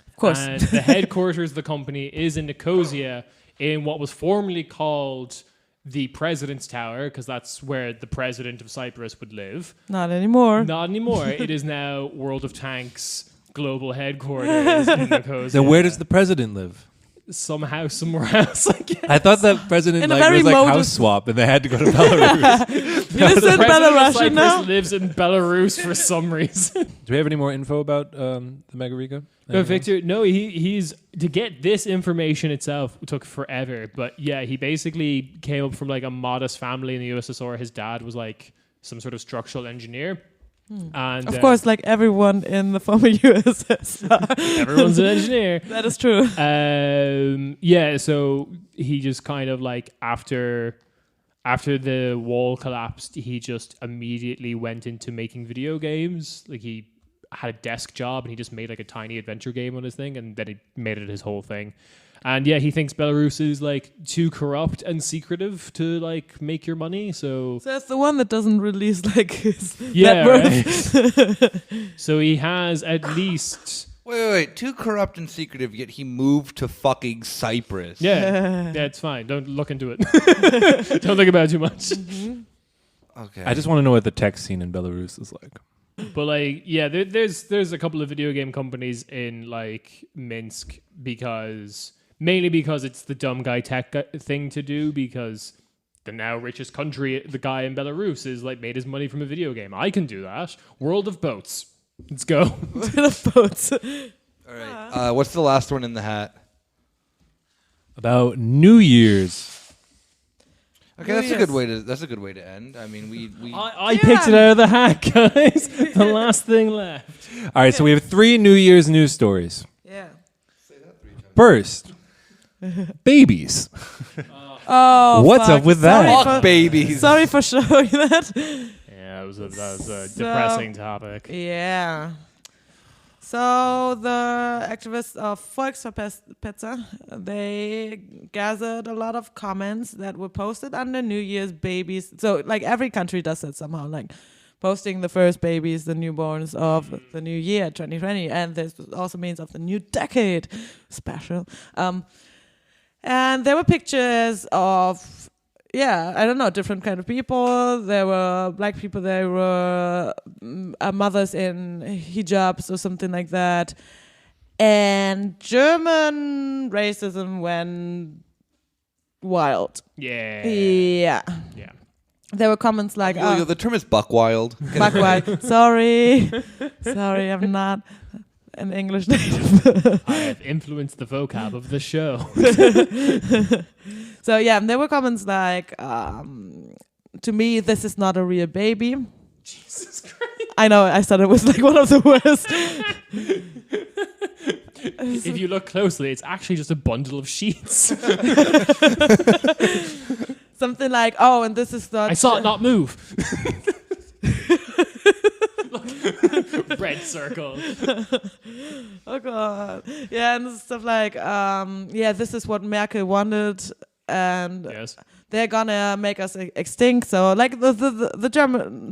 of course, And the headquarters of the company is in Nicosia, in what was formerly called the President's Tower, because that's where the president of Cyprus would live. not anymore. Not anymore. It is now World of Tanks global headquarters in Nicosia. Then where does the president live? Somehow, somewhere else, I guess. I thought that president In a like very was like modest- house swap, and they had to go to Belarus. Innocent The president of Belarusian Cyprus now. lives in Belarus for some reason. Do we have any more info about the Megarika? But Victor, no, he's to get this information itself took forever. But yeah, he basically came up from like a modest family in the USSR. His dad was like some sort of structural engineer, and Of course, like everyone in the former USSR. everyone's an engineer. That is true. Yeah, so he just kind of like after the wall collapsed, he just immediately went into making video games. Like he had a desk job and he just made like a tiny adventure game on his thing, and then he made it his whole thing. And yeah, he thinks Belarus is like too corrupt and secretive to like make your money. So So that's the one that doesn't release like his yeah, net worth. right? So he has at least Wait. Too corrupt and secretive, yet he moved to fucking Cyprus. yeah, that's fine. Don't look into it. Don't think about it too much. Okay. I just want to know what the tech scene in Belarus is like. But like, yeah, there's a couple of video game companies in like Minsk mainly because it's the dumb guy tech thing to do, because the now richest country, the guy in Belarus is like made his money from a video game. I can do that. World of Boats. Let's go. The boats. All right. What's the last one in the hat? About New Year's. Okay, that's a good way to end. I mean, we I picked it out of the hat, guys. The last thing left. All right, so we have 3 New Year's news stories. Yeah. First, babies. Oh, What's fuck. up with that? Sorry fuck for- babies. Sorry for showing that. Yeah, that was a So- depressing topic. Yeah. So the activists of Volksverpetzer, they gathered a lot of comments that were posted under New Year's babies. So like every country does that somehow, like posting the first babies, the newborns of the new year, 2020, and this also means of the new decade, special. And there were pictures of, I don't know, different kind of people. There were black people, there were mothers in hijabs or something like that. And German racism went wild. Yeah. Yeah. Yeah. There were comments like, Julio, the term is buck wild. black wild. Sorry, I'm not an English native. I have influenced the vocab of the show. So yeah, and there were comments like, to me, this is not a real baby. Jesus Christ. I know, I thought it was like one of the worst. If you look closely, it's actually just a bundle of sheets. Something like, oh, and this is not... I saw it not move. Red circle. Oh god. Yeah, and stuff like, this is what Merkel wanted, and Yes. they're gonna make us extinct. So like the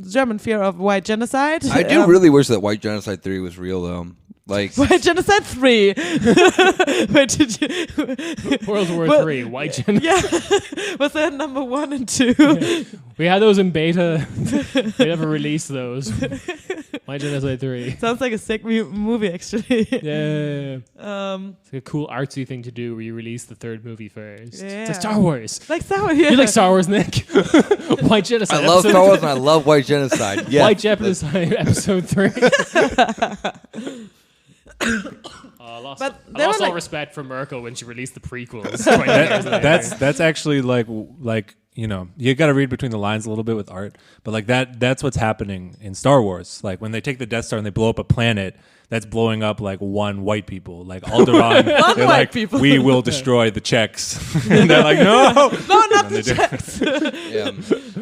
German fear of white genocide. I do really wish that white genocide theory was real, though. Like, White genocide 3. Wait, did you? World War Well, III, white gen. Yeah, was that number 1 and 2? Yeah. We had those in beta. We never released those. White Genocide 3. Sounds like a sick movie, actually. Yeah. Um, It's like a cool artsy thing to do where you release the third movie first. It's Yeah. like Star Wars. like Star Wars. Yeah. You like Star Wars, Nick? White Genocide. I love episode Star Wars and I love white genocide. Yeah. White Genocide episode 3. I lost, But I they lost were all like- respect for Merkel when she released the prequels. 20 years later. That's actually like you know, you got to read between the lines a little bit with art, but like that's what's happening in Star Wars. Like when they take the Death Star and they blow up a planet, that's blowing up like one white people, like Alderaan. They're white like, people. we will destroy the Czechs. And they're like, no, No, not And the they do. Czechs. Yeah.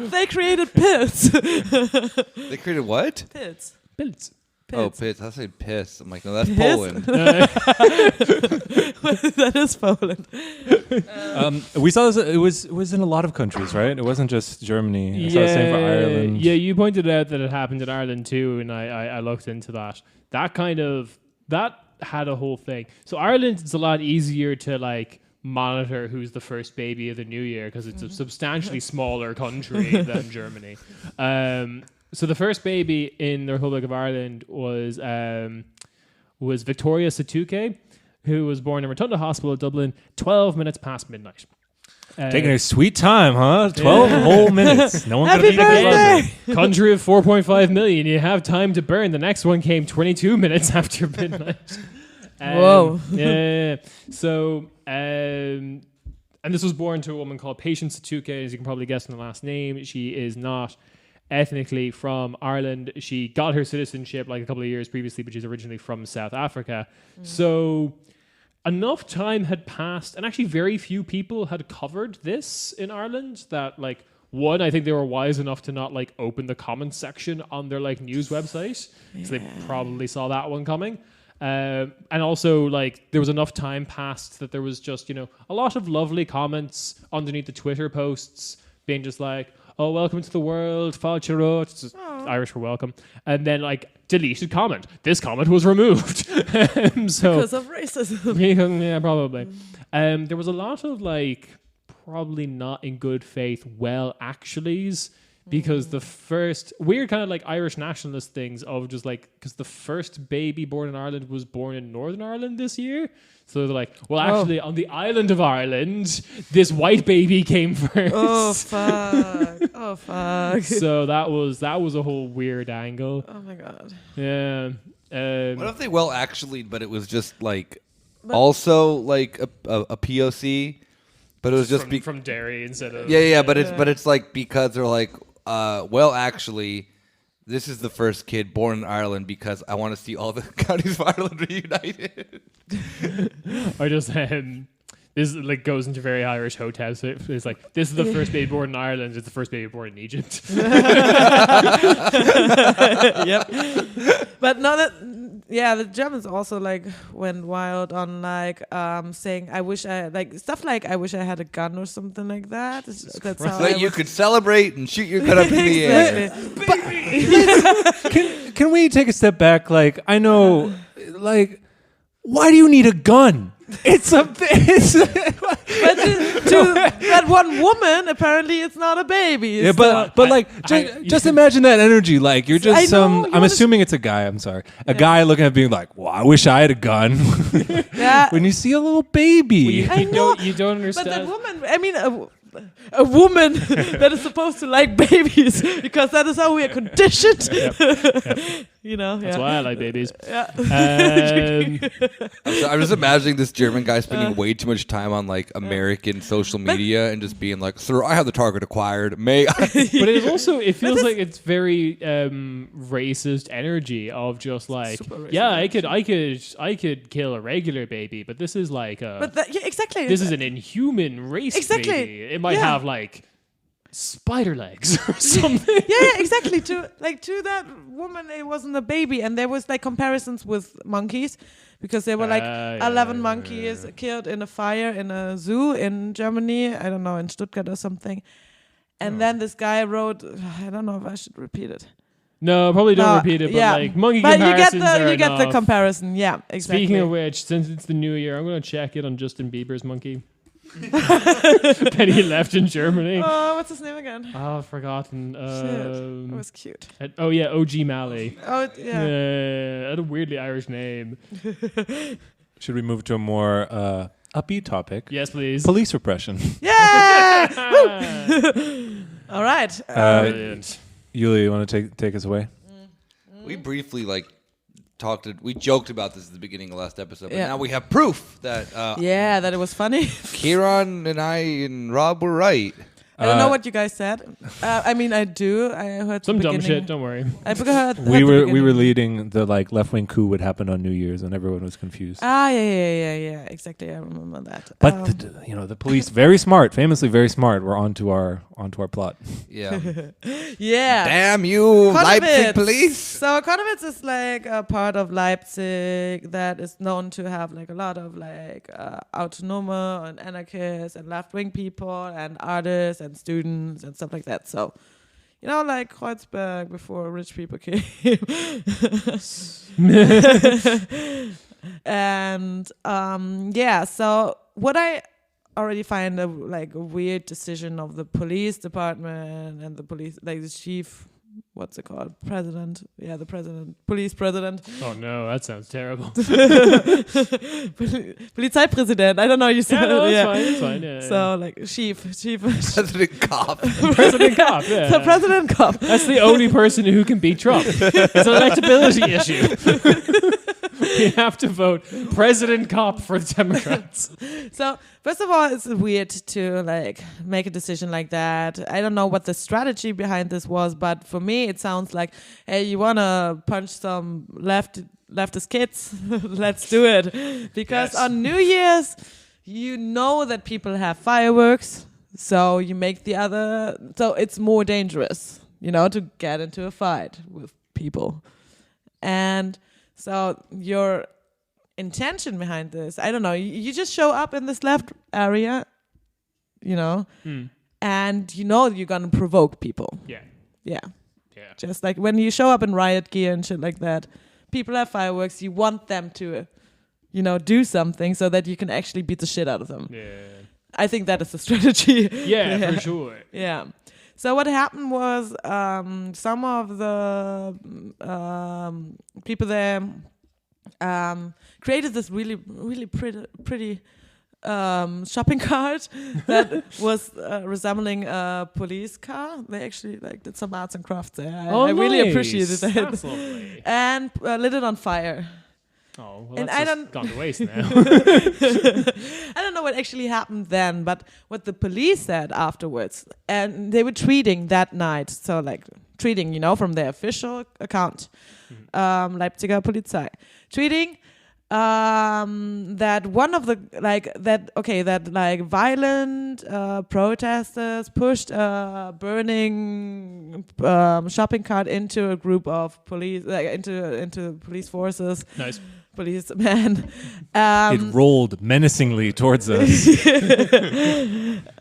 They created pits. They created what? Pits. BILD. Oh, piss. I said piss. I'm like, no, that's Piss? Poland. That is Poland. We saw this. It was in a lot of countries, right? It wasn't just Germany. I saw the same for Ireland. Yeah, you pointed out that it happened in Ireland too, and I looked into that. That had a whole thing. So Ireland, it's a lot easier to like monitor who's the first baby of the new year because it's a substantially smaller country than Germany. So the first baby in the Republic of Ireland was Victoria Satuke, who was born in Rotunda Hospital, Dublin, 12 minutes past midnight. Taking a sweet time, huh? 12 whole minutes. No one could Happy have been birthday! closer. Country of 4.5 million. You have time to burn. The next one came 22 minutes after midnight. Whoa. Yeah. So, and this was born to a woman called Patience Satuke, as you can probably guess from the last name. She is not ethnically from Ireland. She got her citizenship like a couple of years previously, but she's originally from South Africa. So enough time had passed, and actually very few people had covered this in Ireland that like, one, I think they were wise enough to not like open the comments section on their like news website. So they probably saw that one coming. And also like there was enough time passed that there was just, you know, a lot of lovely comments underneath the Twitter posts being just like, oh, welcome to the world, Falchero, Irish for welcome. And then like deleted comment. This comment was removed. So Because of racism. yeah, probably. There was a lot of like probably not in good faith well actuallys because the first weird kind of like Irish nationalist things of just like because the first baby born in Ireland was born in Northern Ireland this year. So they're like, well, actually, on the island of Ireland, this white baby came first. Oh fuck! Oh fuck! So that was a whole weird angle. Oh my god! Yeah. What if they actually, but it was just like also like a POC, but it was just from Derry instead of but it's like because they're like actually, this is the first kid born in Ireland because I want to see all the counties of Ireland reunited. or just this like goes into very Irish hotels. So it's like this is the first baby born in Ireland. It's the first baby born in Egypt. Yep. But no, the Germans also like went wild on like saying I wish I like stuff like I wish I had a gun or something like that. That's how So you could celebrate and shoot your gun up in the air. Can we take a step back? Like, I know, like, why do you need a gun? It's But to that one woman, apparently it's not a baby. yeah, but like, just imagine that energy. Like, you're just I'm assuming it's a guy. I'm sorry, a guy looking at being like, well, I wish I had a gun. yeah. When you see a little baby, I know. You don't But understand. that woman, I mean, a woman that is supposed to like babies because that is how we are conditioned. You know, That's why I like babies. Yeah. I'm just imagining this German guy spending way too much time on like American social media and just being like, "Sir, I have the target acquired. May I?" But it is also it feels like it's very racist energy of just like I could kill a regular baby, but this is like exactly. this is an inhuman race Exactly. baby. It might have like spider legs or something. yeah, exactly. To that woman, it wasn't a baby, and there was like comparisons with monkeys because there were like 11 monkeys killed in a fire in a zoo in Germany. I don't know, in Stuttgart or something. And then this guy wrote, I don't know if I should repeat it. No, probably don't repeat it. But like monkey comparisons you get the enough. comparison. Yeah, exactly. Speaking of which, since it's the new year, I'm going to check it on Justin Bieber's monkey. That he left in Germany. Oh, what's his name again? Oh, I've forgotten. Shit, it was cute. OG Malley. Oh, yeah. Had a weirdly Irish name. should we move to a more upbeat topic? Yes, please. Police repression. Yeah! Woo! All right. Brilliant. Yulia, you want to take us away? We briefly like we joked about this at the beginning of last episode, but Yeah. now we have proof that Yeah, that it was funny. Kieran and I and Rob were right. I don't know what you guys said. I mean, I do. I heard Some the dumb beginning. shit. Don't worry. I heard We were beginning. leading the like left wing coup would happen on New Year's and everyone was confused. Yeah. Exactly. I remember that. But the police, very smart, famously very smart, were onto our plot. Yeah. yeah. Damn you, Leipzig Konnewitz. police. So Konnewitz is like a part of Leipzig that is known to have like a lot of like autonomer and anarchists and left-wing people and artists and students and stuff like that. So, like Kreuzberg before rich people came. And so what I already find a weird decision of the police department and the police, like the chief, what's it called? President. Yeah, the president. Police president. Oh no, that sounds terrible. Polizeipräsident. I don't know. You said Yeah, no, it. that's fine. It's fine. Yeah, So chief. President Cop. President Cop. Yeah. The president cop. That's the only person who can beat Trump. It's an electability issue. We have to vote President Cop for the Democrats. So first of all, it's weird to make a decision like that. I don't know what the strategy behind this was, but for me, it sounds like, hey, you wanna punch some leftist kids? Let's do it. Because Yes. on New Year's, you know that people have fireworks, so you make so it's more dangerous, to get into a fight with people. And so your intention behind this, I don't know, you just show up in this left area, and you're going to provoke people. Yeah. Yeah. Yeah. Just like when you show up in riot gear and shit like that, people have fireworks, you want them to, do something so that you can actually beat the shit out of them. Yeah. I think that is the strategy. Yeah, for sure. Yeah. So what happened was some of the people there created this really, really pretty shopping cart that was resembling a police car. They actually did some arts and crafts there. I really appreciated that. That's lovely. And lit it on fire. Oh, well, And that's I just don't- gone to waste now. I don't know what actually happened then, but what the police said afterwards, and they were tweeting that night, so tweeting, from their official account, Leipziger Polizei, tweeting that one of the violent protesters pushed a burning shopping cart into a group of police, into police forces. Nice. Policemen. It rolled menacingly towards us.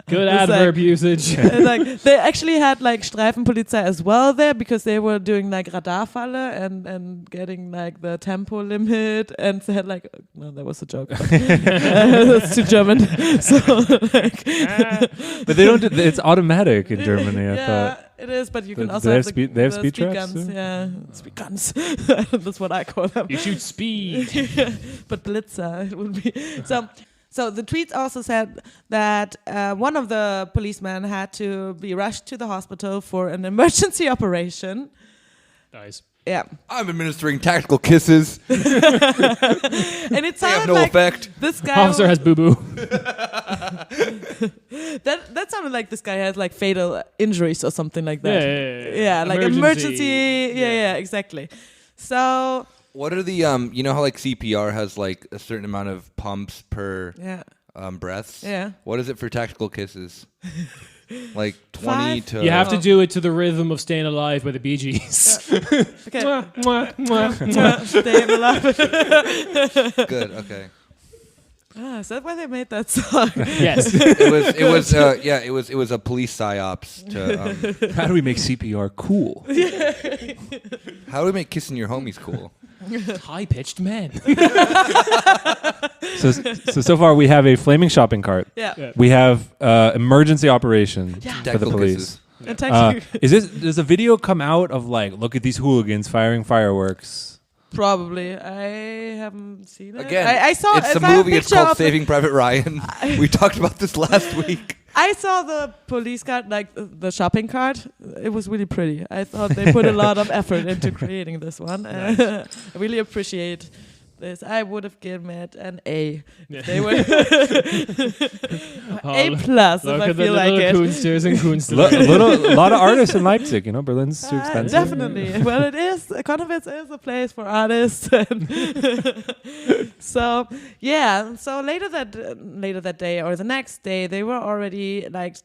Good adverb usage. They actually had Streifenpolizei as well there because they were doing Radarfalle and getting the tempo limit, and they had no, that was a joke. That's too German. So But they don't. It's automatic in Germany. I yeah, thought. it is, but you can Do also they have have speed- they have the speed traps, guns. too? Yeah, speed guns. That's what I call them. You shoot speed. But Blitzer it would be so the tweets also said that one of the policemen had to be rushed to the hospital for an emergency operation. Nice. Yeah, I'm administering tactical kisses. and it They have sounded no like effect. this guy Officer has boo boo. that sounded like this guy had fatal injuries or something like that. Yeah, emergency. Yeah, exactly. So What are the how CPR has a certain amount of pumps per yeah, breaths? yeah. What is it for tactical kisses? 20 5? to You have to do it to the rhythm of Staying Alive by the Bee Gees. Okay. Mwah, mwah, mwah, mwah. Stay alive. Good, okay. Is that why they made that song? Yes. It was a police psyops to How do we make CPR cool? how do we make kissing your homies cool? High pitched men. So far we have a flaming shopping cart. Yeah. Yeah. We have emergency operation for the Tactical police. kisses. And thank you. Does a video come out of look at these hooligans firing fireworks? Probably. I haven't seen it. Again, I saw it's a I have movie. It's picture called of the- Saving Private Ryan. We talked about this last week. I saw the police card, like the shopping cart. It was really pretty. I thought they put a lot of effort into creating this one. I really appreciate this. I would have given it an A. If they were A plus if I feel like it. Coonsters and Coonsters. A lot of artists in Leipzig. Berlin's too expensive. Definitely. Well, it is. Konowitz is a place for artists. So yeah. So later that day or the next day, they were already like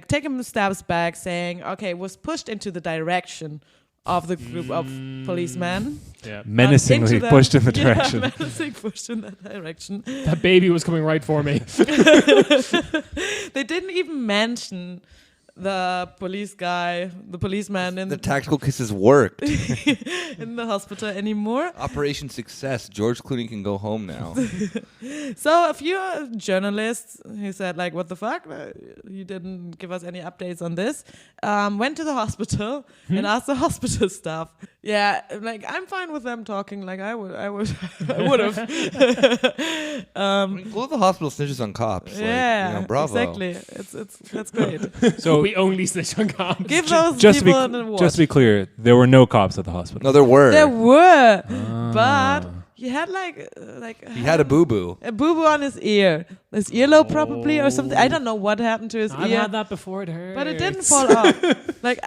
taking steps back, saying, "Okay, was pushed into the direction of the group of policemen." Yeah. Menacingly pushed in the direction. Yeah, menacingly pushed in that direction. That baby was coming right for me. They didn't even mention the policeman in The tactical kisses worked. in the hospital anymore. Operation Success. George Clooney can go home now. So a few journalists who said like, "What the fuck? You didn't give us any updates on this." Went to the hospital and asked the hospital staff. Yeah, like I'm fine with them talking. Like I would have. All the hospital snitches on cops. Yeah, bravo. exactly. That's great. So We only snitch on cops. Give those just people an award. to be clear, there were no cops at the hospital. No, there were. There were, but he had He had a boo-boo. a boo-boo on his ear. His earlobe probably or something. I don't know what happened to his I've ear. had that before. It hurts. But it didn't fall off. Like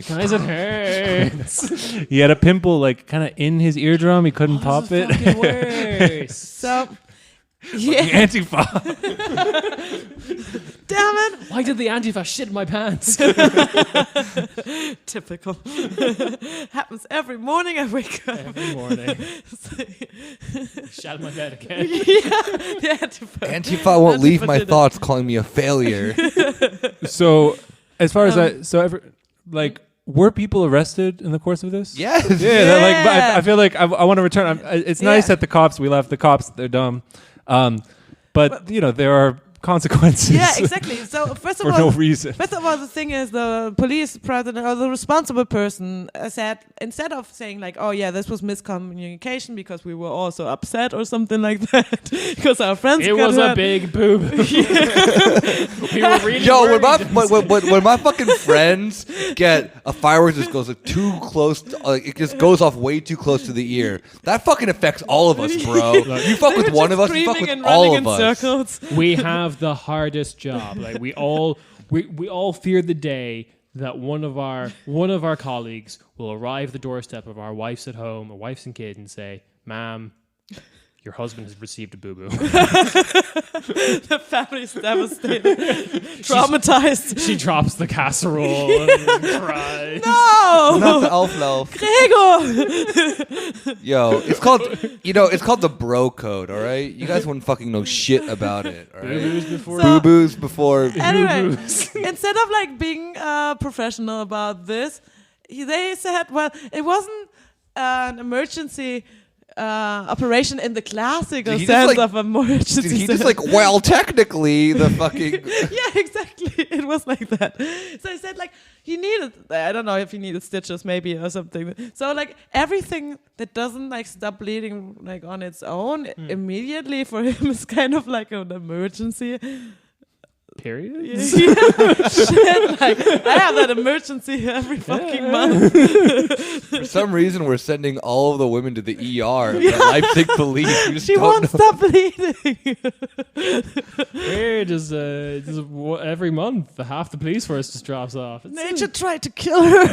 Guys, it hurts. He had a pimple kind of in his eardrum. He couldn't pop it. Fucking worse. so. Yeah, Antifa. damn it. Why did the Antifa shit my pants? Typical. Happens every morning I wake up. Every morning. Shat my bed again. The Antifa won't leave my did it. thoughts calling me a failure. So, as far as were people arrested in the course of this? Yes. Yeah. But I feel like I want to return. It's nice Yeah. that the cops. We left the cops. They're dumb. But there are consequences. Yeah, exactly. So first of for all, no reason. First of all, the thing is, the police president or the responsible person said, instead of saying like, "Oh yeah, this was miscommunication because we were also upset" or something like that, because our friends It got was hurt. a big boob. We were really Yo, worried. when my fucking friends get a fireworks that goes too close, it just goes off way too close to the ear. That fucking affects all of us, bro. You fuck They with were one of just us, you fuck screaming with and all running of in us. circles. We have the hardest job. Like we all fear the day that one of our colleagues will arrive at the doorstep of our wives at home, or wives and kids, and say, "Ma'am, your husband has received a boo-boo." The family's devastated, traumatized. She drops the casserole and cries. No, Not the elf loaf. Gregor. Yo, it's called the bro code, all right? You guys wouldn't fucking know shit about it, all right? Boo-boos before. So- Boo-boos before. Anyway, instead of like being professional about this, they said, well, it wasn't an emergency operation in the classical Did he just, sense like- of emergency. Did he just well, technically, the fucking... Yeah, exactly. It was like that. So I said, like, he needed, I don't know if he needed stitches maybe or something. So, like, everything that doesn't, like, stop bleeding, like, on its own immediately for him is kind of like an emergency. Period. Yeah. Shit, like, I have that emergency every fucking month. For some reason, we're sending all of the women to the ER. The Leipzig police. We just She don't won't know. stop bleeding. Weird. Just every month, half the police force just drops off. It's Nature tried to kill her.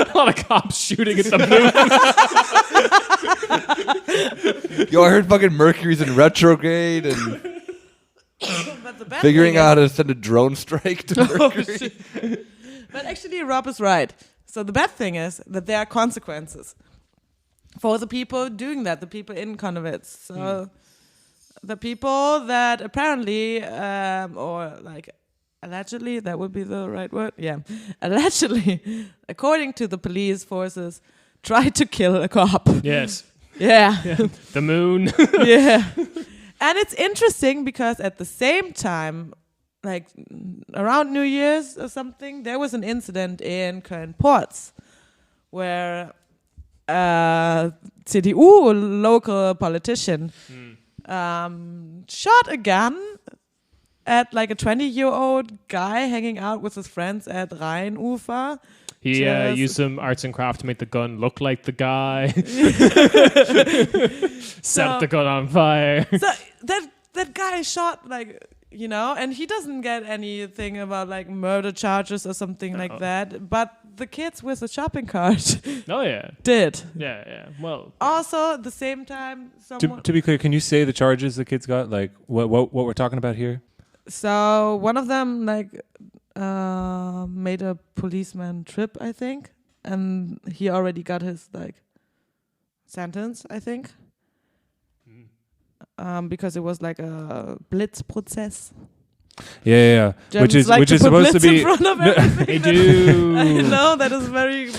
a lot of cops shooting at the moon. Yo, I heard fucking Mercury's in retrograde and But the bad figuring thing is- out how to send a drone strike to Mercury. But actually, Rob is right. So the bad thing is that there are consequences for the people doing that, the people in Konowitz. So the people that apparently, or like allegedly, that would be the right word. Yeah, allegedly, according to the police forces, tried to kill a cop. Yes. Yeah, The moon. yeah. And it's interesting because at the same time, like around New Year's or something, there was an incident in Köln Ports where CDU local politician shot a gun at like a 20-year-old guy hanging out with his friends at Rheinufer. He used some arts and craft to make the gun look like the guy. Set the gun on fire. So that guy shot like, you know, and he doesn't get anything about like murder charges or something like that. But the kids with the shopping cart Oh yeah. did. Yeah. Well, Also, at the same time, someone. To be clear, can you say the charges the kids got? Like what we're talking about here? So one of them like made a policeman trip, I think, and he already got his like sentence, I think, because it was like a Blitzprozess. Yeah. Germans Which like is to put supposed to Blitz in be. front of everything. they do. I know that is very.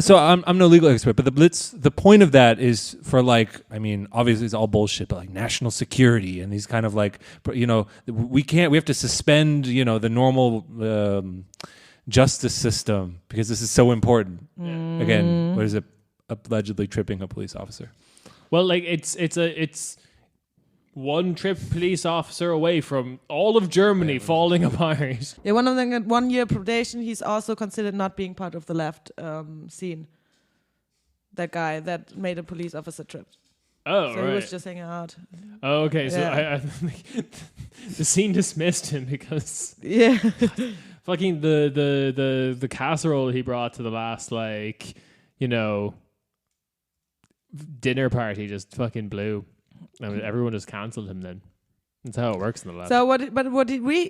So I'm no legal expert, but the Blitz, the point of that is for like, I mean, obviously it's all bullshit, but like national security and these kind of like, you know, we have to suspend, you know, the normal justice system because this is so important. Again, what is it? Allegedly tripping a police officer. Well, like it's one trip police officer away from all of Germany falling apart. Yeah, one of them got 1 year probation. He's also considered not being part of the left scene. That guy that made a police officer trip. Oh, So right. he was just hanging out. Oh, okay. So Yeah. I the scene dismissed him because Yeah. fucking the casserole he brought to the last, like, you know, dinner party just fucking blew. I mean, everyone just cancelled him then. That's how it works in the lab. So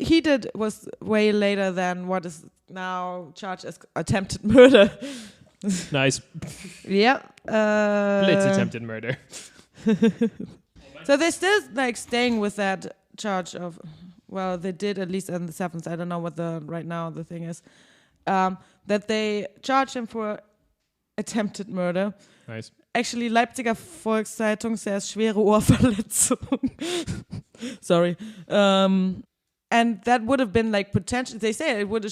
he did was way later than what is now charged as attempted murder. Nice. Yeah. Blitz attempted murder. So they're still like staying with that charge of, well, they did at least on the 7th. I don't know what right now the thing is. That they charged him for attempted murder. Nice. Actually, Leipziger Volkszeitung says schwere Ohrverletzung. Sorry. And that would have been like potential. They say it would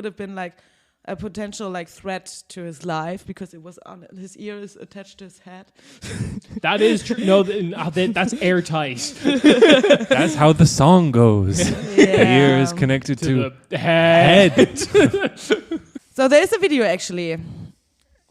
have been like a potential like threat to his life because it was on his ear is attached to his head. That is true. No, that's airtight. That's how the song goes. The ear is connected to the head. So there's a video actually.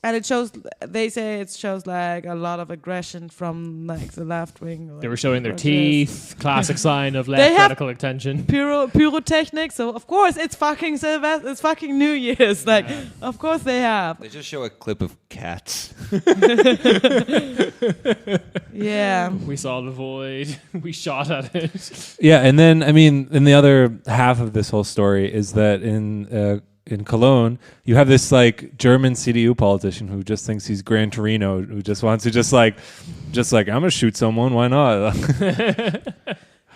And it shows, they say it shows like a lot of aggression from like the left wing. They were showing their teeth. Classic sign of They left have radical attention. Pyrotechnic. So of course it's fucking Sylvester. It's fucking New Year's. Like, of course they have. They just show a clip of cats. Yeah. We saw the void. We shot at it. Yeah, and then I mean, and the other half of this whole story is that in Cologne, you have this like German CDU politician who just thinks he's Gran Torino, who just wants to just like I'm gonna shoot someone, why not?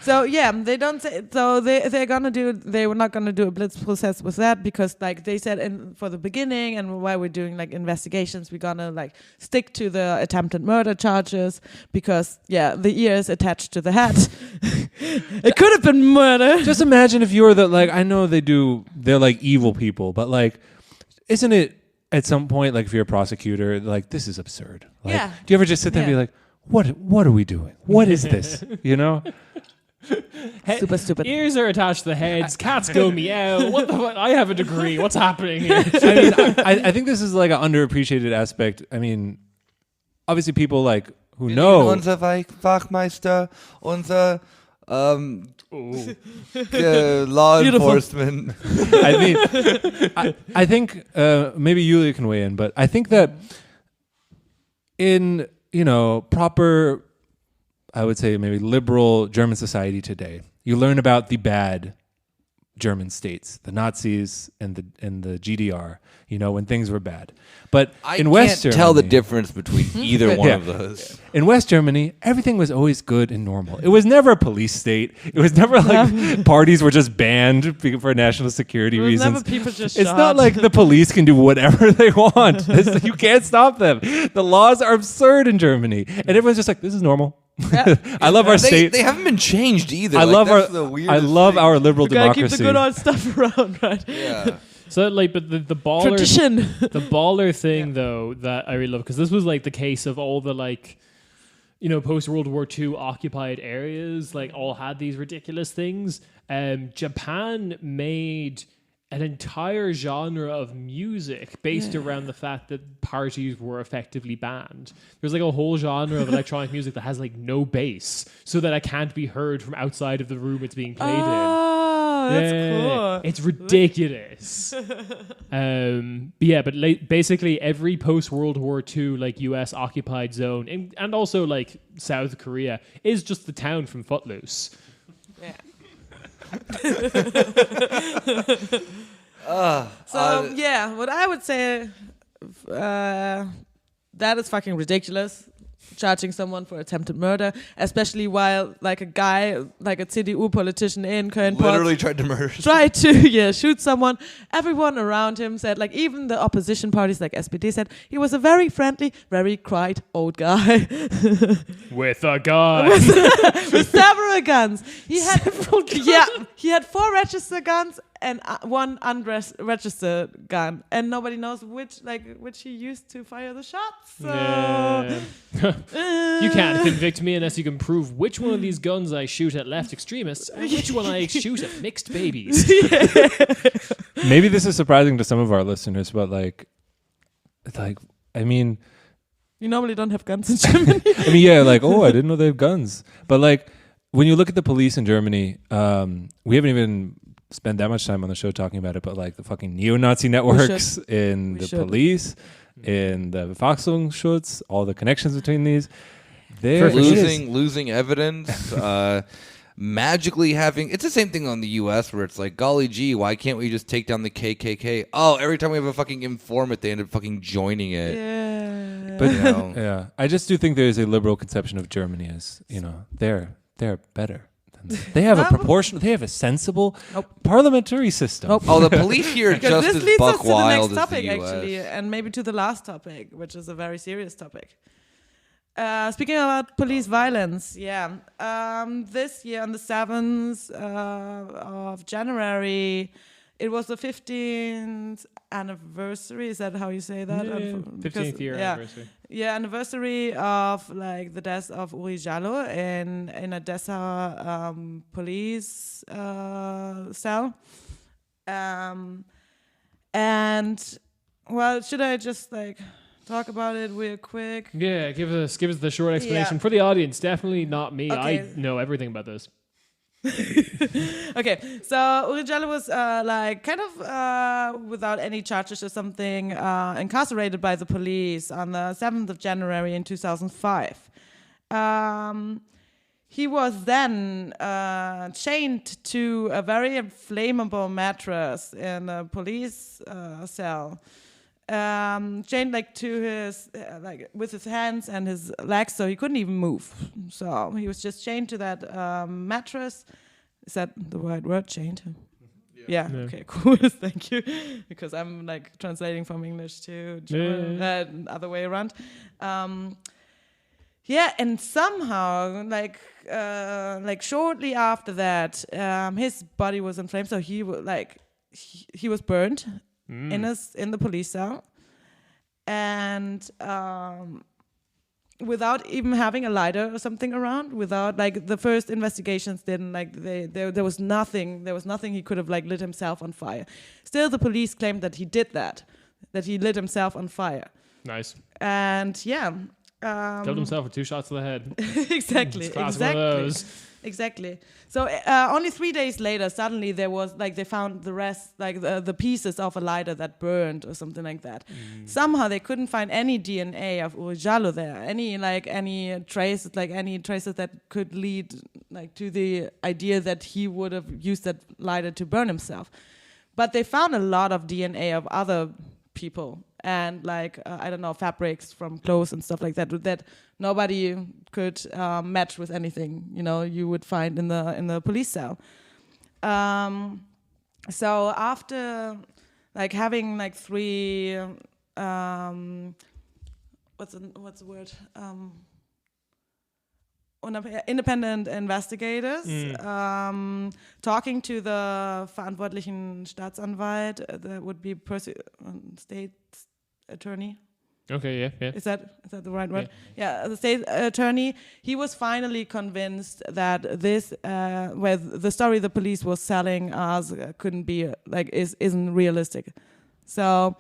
So yeah, they don't say. So they were not gonna do a blitz process with that because like they said for the beginning and while we're doing like investigations, we're gonna like stick to the attempted murder charges because the ear is attached to the head. It could have been murder. Just imagine if you were I know they're like evil people, but like, isn't it at some point like if you're a prosecutor, like this is absurd? Like, Yeah. do you ever just sit there and be like, what are we doing? What is this? You know? Super stupid. Ears are attached to the heads. Cats go meow. What the fuck? I have a degree. What's happening here? I mean, I think this is like an underappreciated aspect. I mean, obviously people like who know. Unser Fachmeister, unser law enforcement. I mean, I think maybe Yulia can weigh in, but I think that in, you know, proper, I would say maybe liberal German society today, you learn about the bad German states, the Nazis and the GDR, you know, when things were bad. But in West Germany, tell the difference between either one of those. In West Germany, everything was always good and normal. It was never a police state. It was never like parties were just banned for national security reasons. Never people just It's shot. not like the police can do whatever they want. You can't stop them. The laws are absurd in Germany. And everyone's just like, this is normal. Yeah. I love our state. They haven't been changed either. I Like, love that's the weirdest our thing. liberal You gotta democracy. keep the good old stuff around, right? Yeah. So like, but the baller Tradition. the baller thing though that I really love, because this was like the case of all the like, post World War II occupied areas, like all had these ridiculous things. Japan made an entire genre of music based around the fact that parties were effectively banned. There's like a whole genre of electronic music that has like no bass, so that it can't be heard from outside of the room it's being played in. Oh, that's cool. It's ridiculous. But basically every post-World War II like US occupied zone and also like South Korea is just the town from Footloose. Yeah. What I would say, that is fucking ridiculous. Charging someone for attempted murder, especially while like a guy, like a CDU politician in Köln Literally tried to shoot someone. Everyone around him said, like even the opposition parties like Späti said, he was a very friendly, very quiet old guy. With a gun. with several guns. He had 4 registered guns and 1 unregistered gun, and nobody knows which he used to fire the shots. So. You can't convict me unless you can prove which one of these guns I shoot at left extremists and which one I shoot at mixed babies. Maybe this is surprising to some of our listeners, but I mean, you normally don't have guns in Germany. I mean, yeah, like, I didn't know they have guns. But like, when you look at the police in Germany, we haven't even spent that much time on the show talking about it, but like the fucking neo-Nazi networks in the police, in the Verfassungsschutz, all the connections between these. They're losing evidence, magically having... It's the same thing on the U.S. where it's like, golly gee, why can't we just take down the KKK? Oh, every time we have a fucking informant, they end up fucking joining it. Yeah. But yeah, I just do think there's a liberal conception of Germany as, they're better. They have they have a sensible parliamentary system. Oh, the police here are just as buck wild as the topic, US. actually, and maybe to the last topic, which is a very serious topic. Speaking about police violence, this year on the 7th of January, it was the 15th anniversary. Is that how you say that? 15th year anniversary. Yeah, anniversary of like the death of Uri Jallo in a Dessau police cell. And well, should I just like talk about it real quick? Yeah, give us the short explanation for the audience. Definitely not me. Okay. I know everything about this. Okay, so Uri Jallo was without any charges or something incarcerated by the police on the 7th of January in 2005. He was then chained to a very inflammable mattress in a police cell. Chained to his with his hands and his legs, so he couldn't even move. So he was just chained to that mattress. Is that the right word? Chained? Yeah. Okay. Cool. Thank you. Because I'm translating from English to German, other way around. And somehow, shortly after that, his body was inflamed. So he was burned. In the police cell, and without even having a lighter or something around, without the first investigations didn't there was nothing he could have lit himself on fire. Still, the police claimed that he did that he lit himself on fire. Nice. And killed himself with 2 shots to the head. Exactly. One of those. Exactly. So only 3 days later, suddenly there was they found the rest, the pieces of a lighter that burned or something like that. Somehow they couldn't find any DNA of Uri Jallo there, any traces that could lead to the idea that he would have used that lighter to burn himself. But they found a lot of DNA of other people and fabrics from clothes and stuff like that nobody could match with anything you would find in the police cell. So after having 3 what's the word independent investigators talking to the verantwortlichen Staatsanwalt, that would be state attorney. Okay, yeah. Is that the right word? Yeah, the state attorney. He was finally convinced that this, the story the police was selling us couldn't be isn't realistic. So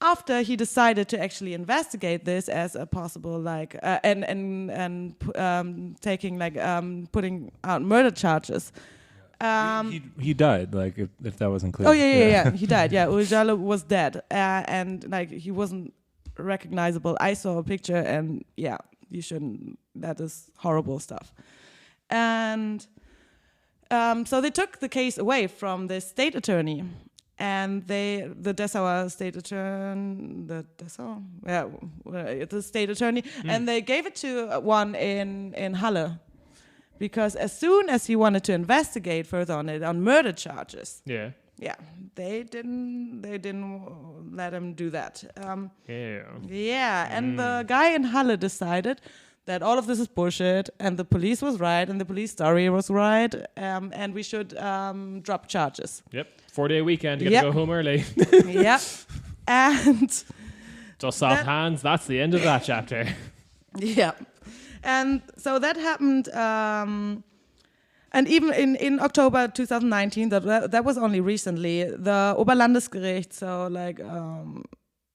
after he decided to actually investigate this as a possible putting out murder charges. He died. Like if that wasn't clear. Oh yeah. He died. Yeah, Uri Jallo was dead, and he wasn't recognizable. I saw a picture, and yeah, you shouldn't. That is horrible stuff. And so they took the case away from the state attorney, and the Dessauer state attorney, the state attorney, and they gave it to one in Halle, because as soon as he wanted to investigate further on it on murder charges. Yeah, they didn't let him do that. And the guy in Halle decided that all of this is bullshit, and the police was right, and the police story was right, and we should drop charges. Yep, 4-day weekend, you get to go home early. Yep, and just off hands. That's the end of that chapter. Yeah, and so that happened. And even in October 2019, that was only recently, the Oberlandesgericht, so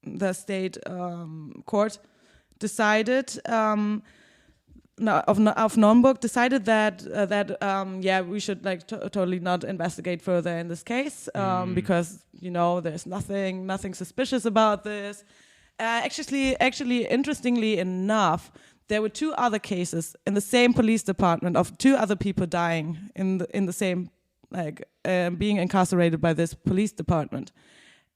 the state court, decided of Nürnberg decided that we should totally not investigate further in this case because there's nothing suspicious about this. Actually, interestingly enough, there were 2 other cases in the same police department of 2 other people dying in the same, being incarcerated by this police department,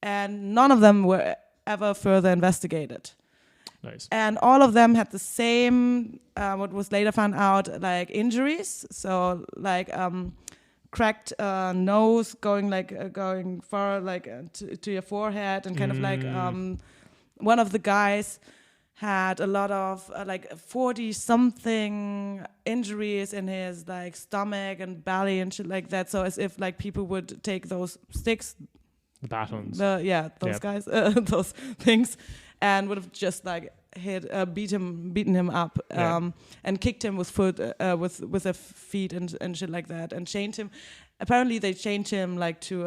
and none of them were ever further investigated. Nice. And all of them had the same, what was later found out, injuries. So cracked nose going far to your forehead, and kind of one of the guys had a lot of 40-something injuries in his stomach and belly and shit like that. So as if people would take those sticks, the batons, guys, those things, and would have just beaten him up and kicked him with their feet and shit like that, and chained him. Apparently they chained him to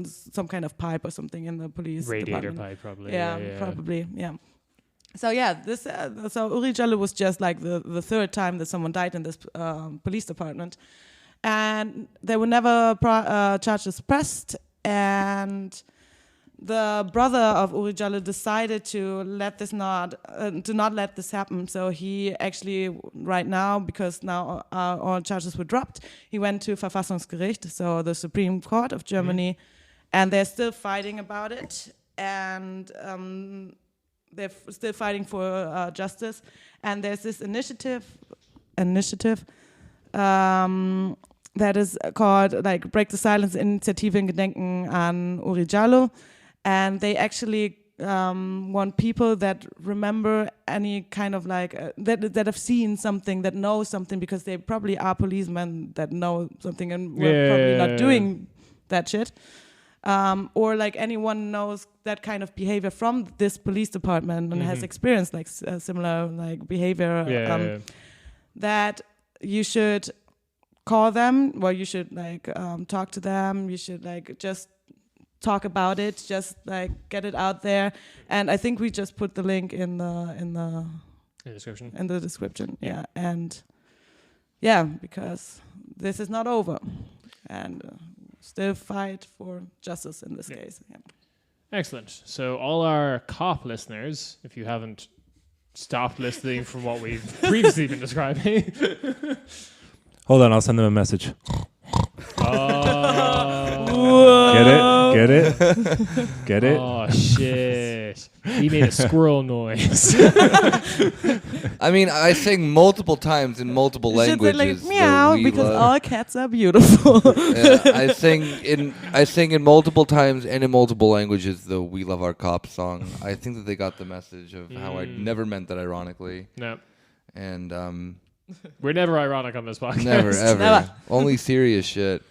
some kind of pipe or something in the police radiator department. pipe, probably. Probably. So this so Uri Jallo was just the 3rd time that someone died in this police department, and there were never charges pressed, and the brother of Uri Jallo decided to not let this happen. So he actually, right now, because now all charges were dropped, he went to Verfassungsgericht, so the Supreme Court of Germany, and they're still fighting about it, and they're still fighting for justice. And there's this initiative that is called Break the Silence Initiative in Gedenken an Uri Jallo. And they actually want people that remember any kind of that have seen something, that know something, because they probably are policemen that know something and we're probably not doing that shit. Or anyone knows that kind of behavior from this police department and has experienced similar behavior. That you should call them, or you should talk to them. You should just talk about it, just get it out there. And I think we just put the link in the description. In the description, and because this is not over, and still fight for justice in this case. Yeah. Excellent. So all our cop listeners, if you haven't stopped listening from what we've previously been describing, hold on, I'll send them a message. Oh. Get it? Get it? Oh, shit. He made a squirrel noise. I mean, I sing multiple times in multiple languages. Meow, because all cats are beautiful. I sing in multiple times and in multiple languages the "We Love Our Cops" song. I think that they got the message of how I never meant that ironically. No. and We're never ironic on this podcast. never ever Never. only serious shit.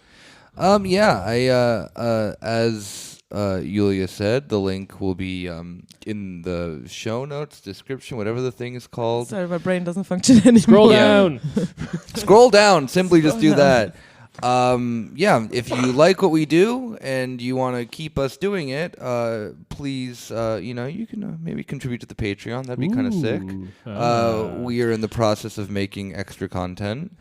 Yeah, as Yulia said, the link will be in the show notes, description, whatever the thing is called. Sorry, my brain doesn't function anymore. Scroll down. Scroll down. Simply just do that. Yeah, if you like what we do and you want to keep us doing it, please, you can maybe contribute to the Patreon. That'd be kind of sick. We are in the process of making extra content.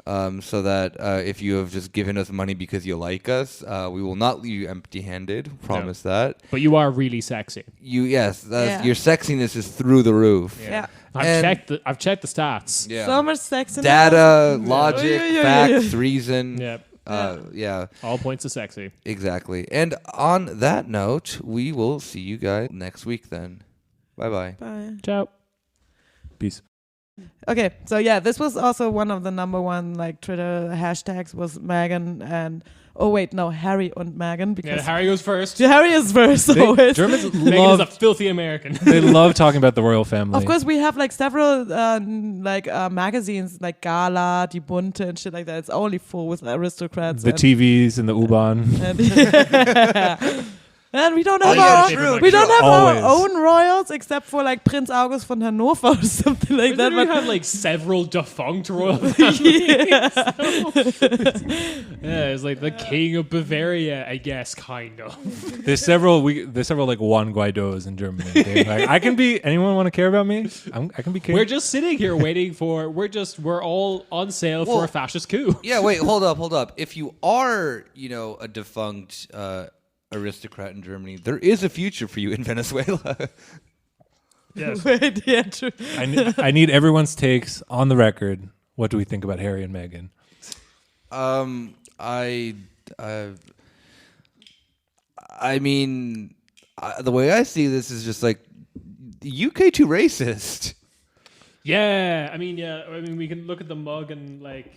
So that if you have just given us money because you like us, we will not leave you empty-handed. Promise that. But you are really sexy. Your sexiness is through the roof. Yeah. I've checked the stats. Yeah. So much sex in Data, logic, Yeah. facts, reason. Yep. Yeah. All points of sexy. Exactly. And on that note, we will see you guys next week then. Bye-bye. Bye. Ciao. Peace. Okay, so yeah, this was also one of the number one like Twitter hashtags was Meghan and Harry and Meghan because Harry goes first. Harry is first always. Germans Meghan is a love filthy American. they love talking about the royal family. Of course, we have like several magazines like Gala, Die Bunte, and shit like that. It's only full with aristocrats. The TVs and the U-Bahn. And we don't Oh, have yeah, our true. we don't have Always. our own royals except for like Prince August von Hannover or something like that. We have like several defunct royal Yeah. Yeah, it's like the king of Bavaria, I guess, kind of. There's several like Juan Guaidos in Germany. Anyone want to care about me? I can be king. We're just sitting here waiting for. We're all on sale for a fascist coup. Yeah, wait, hold up. If you are, a defunct aristocrat in Germany, there is a future for you in Venezuela. Yes. Wait, yeah, true. I need everyone's takes on the record. What do we think about Harry and Meghan? The way I see this is just like the UK too racist. Yeah, I mean, we can look at the mug and like.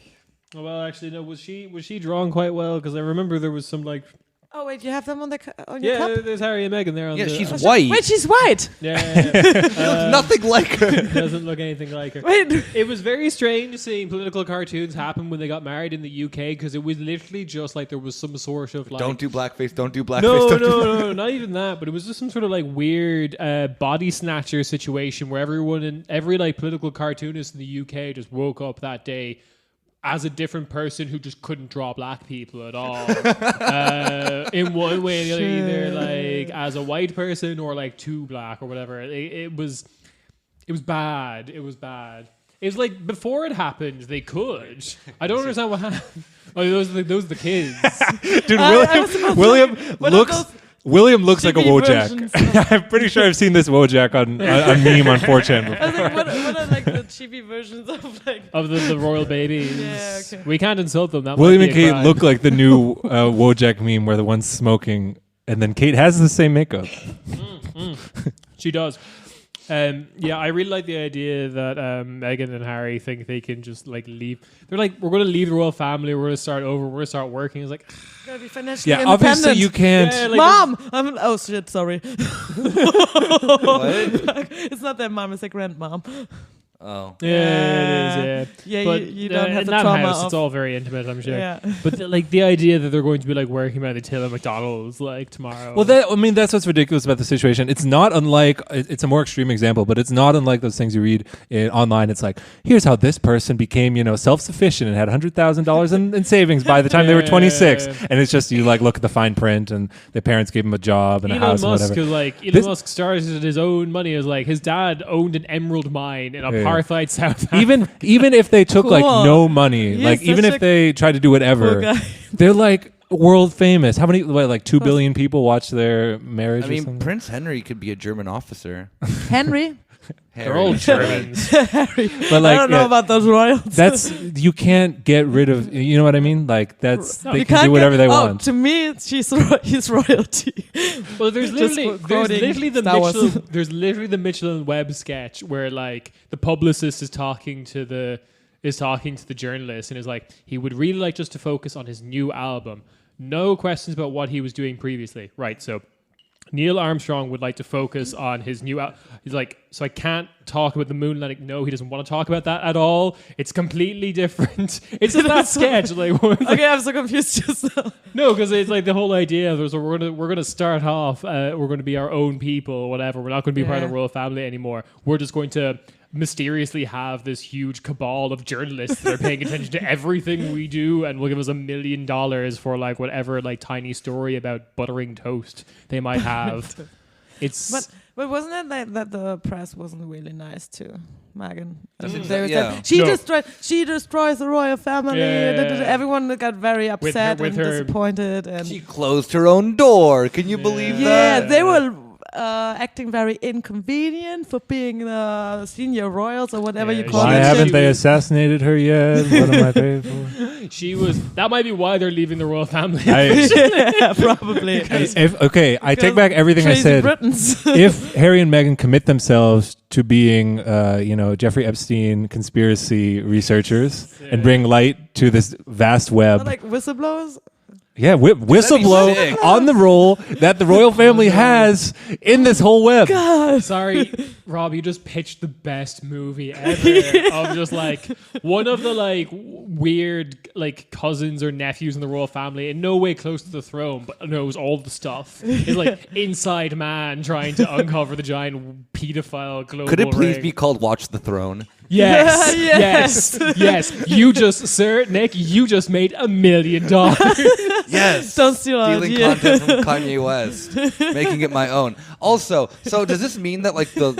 Oh, well, actually, no. Was she drawn quite well? Because I remember there was some like. Oh wait, you have them on on your cup? There's Harry and Meghan there. She's white. Wait, she's white. Yeah. Nothing like her. Doesn't look anything like her. Wait. It was very strange seeing political cartoons happen when they got married in the UK because it was literally just like there was some sort of like. Don't do blackface. Don't do blackface. No, not even that. But it was just some sort of like weird body snatcher situation where every like political cartoonist in the UK just woke up that day as a different person who just couldn't draw black people at all. In one way or the other, either like as a white person or like too black or whatever. It was bad. It was bad. It was like before it happened, they could. I don't understand what happened. Oh, those are the kids. Dude, William looks like a Wojak. I'm pretty sure I've seen this Wojak on a meme on 4chan before. I was like, what are like the chibi versions of like Of the royal babies. Yeah, okay. We can't insult them. That William might and be a Kate crime. look like the new Wojak meme where the one's smoking and then Kate has the same makeup. She does. I really like the idea that Meghan and Harry think they can just like leave. They're like, we're going to leave the royal family. We're going to start over. We're going to start working. It's like, gotta be financially Yeah, independent. obviously you can't. Yeah, like Mom, oh shit, sorry. What? It's not their mom, it's their grandmom. Oh. Yeah, it is. Yeah, But you don't have in the that trauma house, of. it's all very intimate, I'm sure. Yeah. But the idea that they're going to be like working by the till at McDonald's like tomorrow. Well, that's what's ridiculous about the situation. It's not unlike, it's a more extreme example, but it's not unlike those things you read online. It's like, here's how this person became, self-sufficient and had $100,000 in savings by the time they were 26. And it's just, you like look at the fine print and their parents gave him a job and a house and whatever. Elon Musk started his own money. It was like his dad owned an emerald mine in apartheid South Africa. Even if they took like Cool. no money, He like is even such if they tried to do whatever, Poor guy. they're like world famous. How many, like 2 billion people watch their marriage? I or mean, something? Prince Henry could be a German officer. Henry? They're all Germans. But I don't know about those royals. That's you can't get rid of. You know what I mean? Like that's No, they you can do whatever they want. To me, he's royalty. Well, there's Just literally Star Wars. there's literally the Mitchell and Webb sketch where like the publicist is talking to the journalist and is like, he would really like just to focus on his new album. No questions about what he was doing previously. Right. So Neil Armstrong would like to focus on his new he's like, so I can't talk about the moon landing. No, he doesn't want to talk about that at all. It's completely different. It's in that sketch. Like, Okay, I'm so confused just now. no, because it's like the whole idea of we're gonna start off. We're going to be our own people, or whatever. We're not going to be part of the royal family anymore. We're just going to mysteriously have this huge cabal of journalists that are paying attention to everything we do and will give us $1 million for like whatever like tiny story about buttering toast they might have. But wasn't it like that the press wasn't really nice to Meghan? Yeah. She destroys the royal family. Yeah. Everyone got very upset with and her- disappointed. And She closed her own door. Can you believe that? yeah, they were acting very inconvenient for being the senior royals or whatever you call Why it. haven't they assassinated her yet? What am I paying for? She was. That might be why they're leaving the royal family. Yeah, probably. I take back everything I Crazy said. Britons. If Harry and Meghan commit themselves to being, Jeffrey Epstein conspiracy researchers and bring light to this vast web, Like whistleblowers. yeah, whistleblow sick? on the role that the royal family has in this whole web. Sorry, Rob, you just pitched the best movie ever of just like one of the like weird like cousins or nephews in the royal family, in no way close to the throne, but knows all the stuff. Is like inside man trying to uncover the giant pedophile global Could it please ring. be called Watch the Throne? Yes, Yes. yes. You just, sir, Nick, you just made $1 million. Yes. Don't steal our Stealing idea. content from Kanye West, making it my own. Also, so does this mean that like the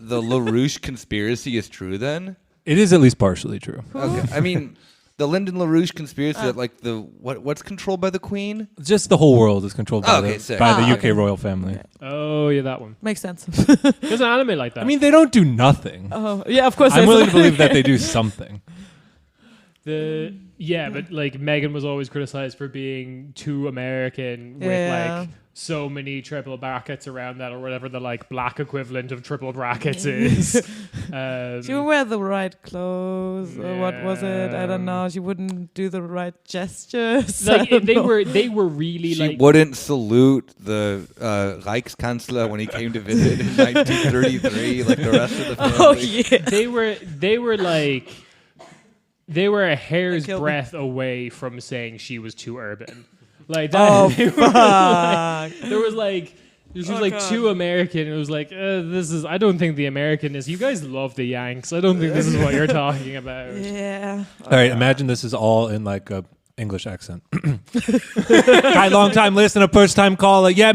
LaRouche conspiracy is true then? It is at least partially true. Okay. I mean, the Lyndon LaRouche conspiracy that like what's controlled by the Queen? Just the whole world is controlled by Okay, the sick. UK Okay. royal family. Oh, yeah, that one. Makes sense. There's an anime like that. I mean, they don't do nothing. Oh, yeah, of course. I'm there's willing to a- believe that they do something. But like Meghan was always criticized for being too American with Yeah. like so many triple brackets around that, or whatever the like black equivalent of triple brackets is. She would wear the right clothes, or what was it? I don't Yeah. know. She wouldn't do the right gestures. Like I don't know. they were really She like wouldn't salute the Reichskanzler when he came to visit in 1933, like the rest of the family. Oh yeah. they were a hair's killed me. breadth away from saying she was too urban. Like that. Oh they were fuck. there was like she was Oh, like God. too American. It was like this is. I don't think the American is. You guys love the Yanks. I don't think this is what you're talking about. Yeah. All right, imagine this is all in like a English accent. Hi, long time listener, first time caller. Yeah,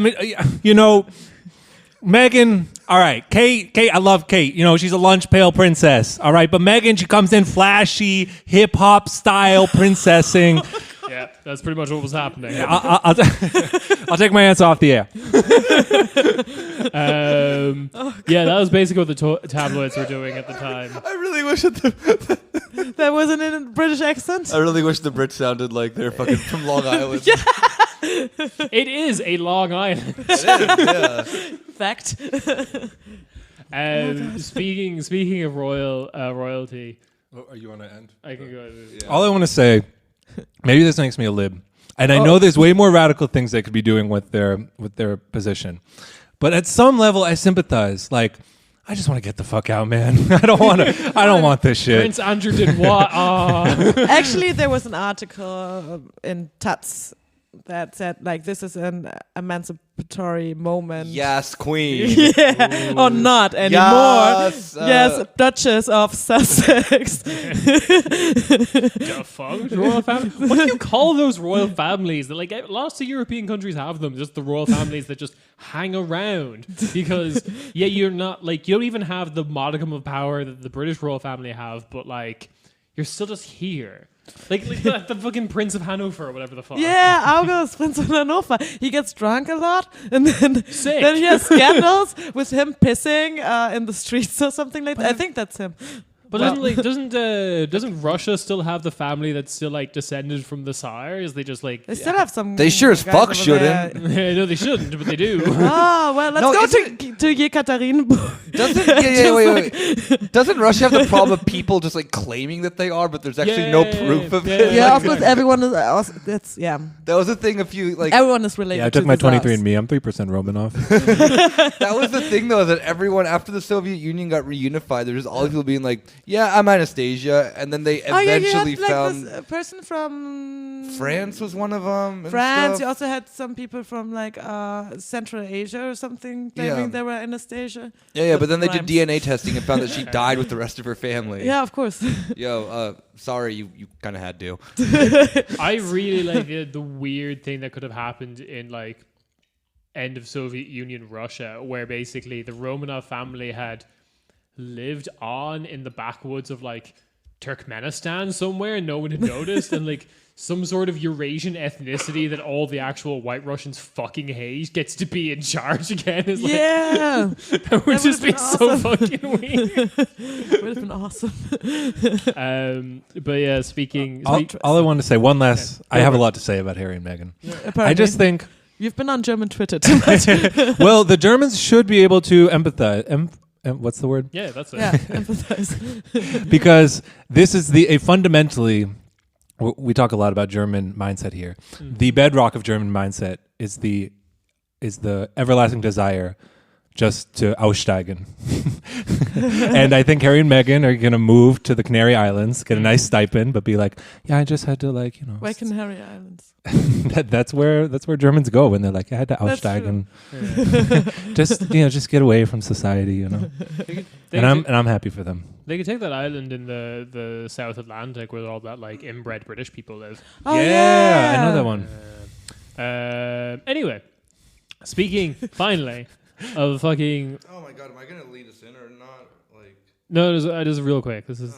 Meghan. All right, Kate. I love Kate. She's a lunch pail princess. All right, but Meghan, she comes in flashy, hip hop style princessing. Yeah, that's pretty much what was happening. I'll take my answer off the air. Yeah, that was basically what the tabloids were doing at the time. I really wish that That wasn't in a British accent. I really wish the Brits sounded like they're fucking from Long Island. It is a Long Island. It is, yeah. Fact. Speaking of royalty, Are you want to end? I can go. All I want to say, maybe this makes me a lib, and I know there's way more radical things they could be doing with their position, but at some level, I sympathize. Like, I just want to get the fuck out, man. I don't want this shit. Prince Andrew did what? Actually, there was an article in Taz that said like this is an emancipatory moment. Yes, Queen. Yeah, or not anymore. Yes, Yes, Duchess of Sussex. Defunct royal family. What do you call those royal families? That like lots of European countries have them. Just the royal families that just hang around because you're not like you don't even have the modicum of power that the British royal family have, but like you're still just here. Like the fucking Prince of Hanover or whatever the fuck. Yeah, August, Prince of Hanover. He gets drunk a lot, and then Sick. he has scandals with him pissing in the streets or something like that. I think that's him. But doesn't Russia still have the family that's still like descended from the Tsars? They just like They still have some. They sure as guys fuck over shouldn't. there. no, they shouldn't, but they do. Oh well, let's No, go isn't to Yekaterinburg. Wait. Doesn't Russia have the problem of people just like claiming that they are, but there's actually no proof of it? Yeah, of course, everyone is. That's That was the thing. A few like everyone is related. Yeah, I took to my the Tsars. 23andMe. I'm 3% Romanov. that was the thing though, that everyone after the Soviet Union got reunified, there's just all these people being like, "Yeah, I'm Anastasia," and then they eventually you had, found like, this person from France was one of them. France. You also had some people from like Central Asia or something claiming they were Anastasia. Yeah, but then they did Rhymes. DNA testing and found that she died with the rest of her family. Yeah, of course. Yo, sorry, you kind of had to. I really like the weird thing that could have happened in like end of Soviet Union Russia, where basically the Romanov family had lived on in the backwoods of like Turkmenistan somewhere and no one had noticed, and like some sort of Eurasian ethnicity that all the actual white Russians fucking hate gets to be in charge again. Is like, Yeah, that would just be so awesome. fucking weird. would have been awesome. But yeah, speaking all I want to say, one last. I have a lot to say about Harry and Meghan. Apparently. I just think, You've been on German Twitter too much. well, the Germans should be able to empathize. What's the word? yeah, that's it. Yeah, empathize. Because this is a fundamentally, we talk a lot about German mindset here. The bedrock of German mindset is the everlasting desire just to aussteigen. And I think Harry and Meghan are going to move to the Canary Islands, get a nice stipend, but be like, yeah, I just had to like, Why Canary Islands? that's where Germans go when they're like, I had to That's aussteigen. just get away from society, And I'm happy for them. They could take that island in the South Atlantic where all that like inbred British people live. Oh, yeah, I know that one. Anyway, speaking finally of fucking Oh my god, am I gonna lead us in or not? Like, no, just real quick. This is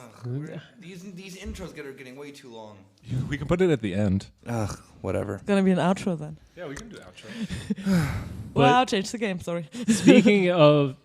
these intros are getting way too long. We can put it at the end. Ugh, whatever. It's gonna be an outro then. Yeah, we can do outro. Well, But- I'll change the game. Sorry. speaking of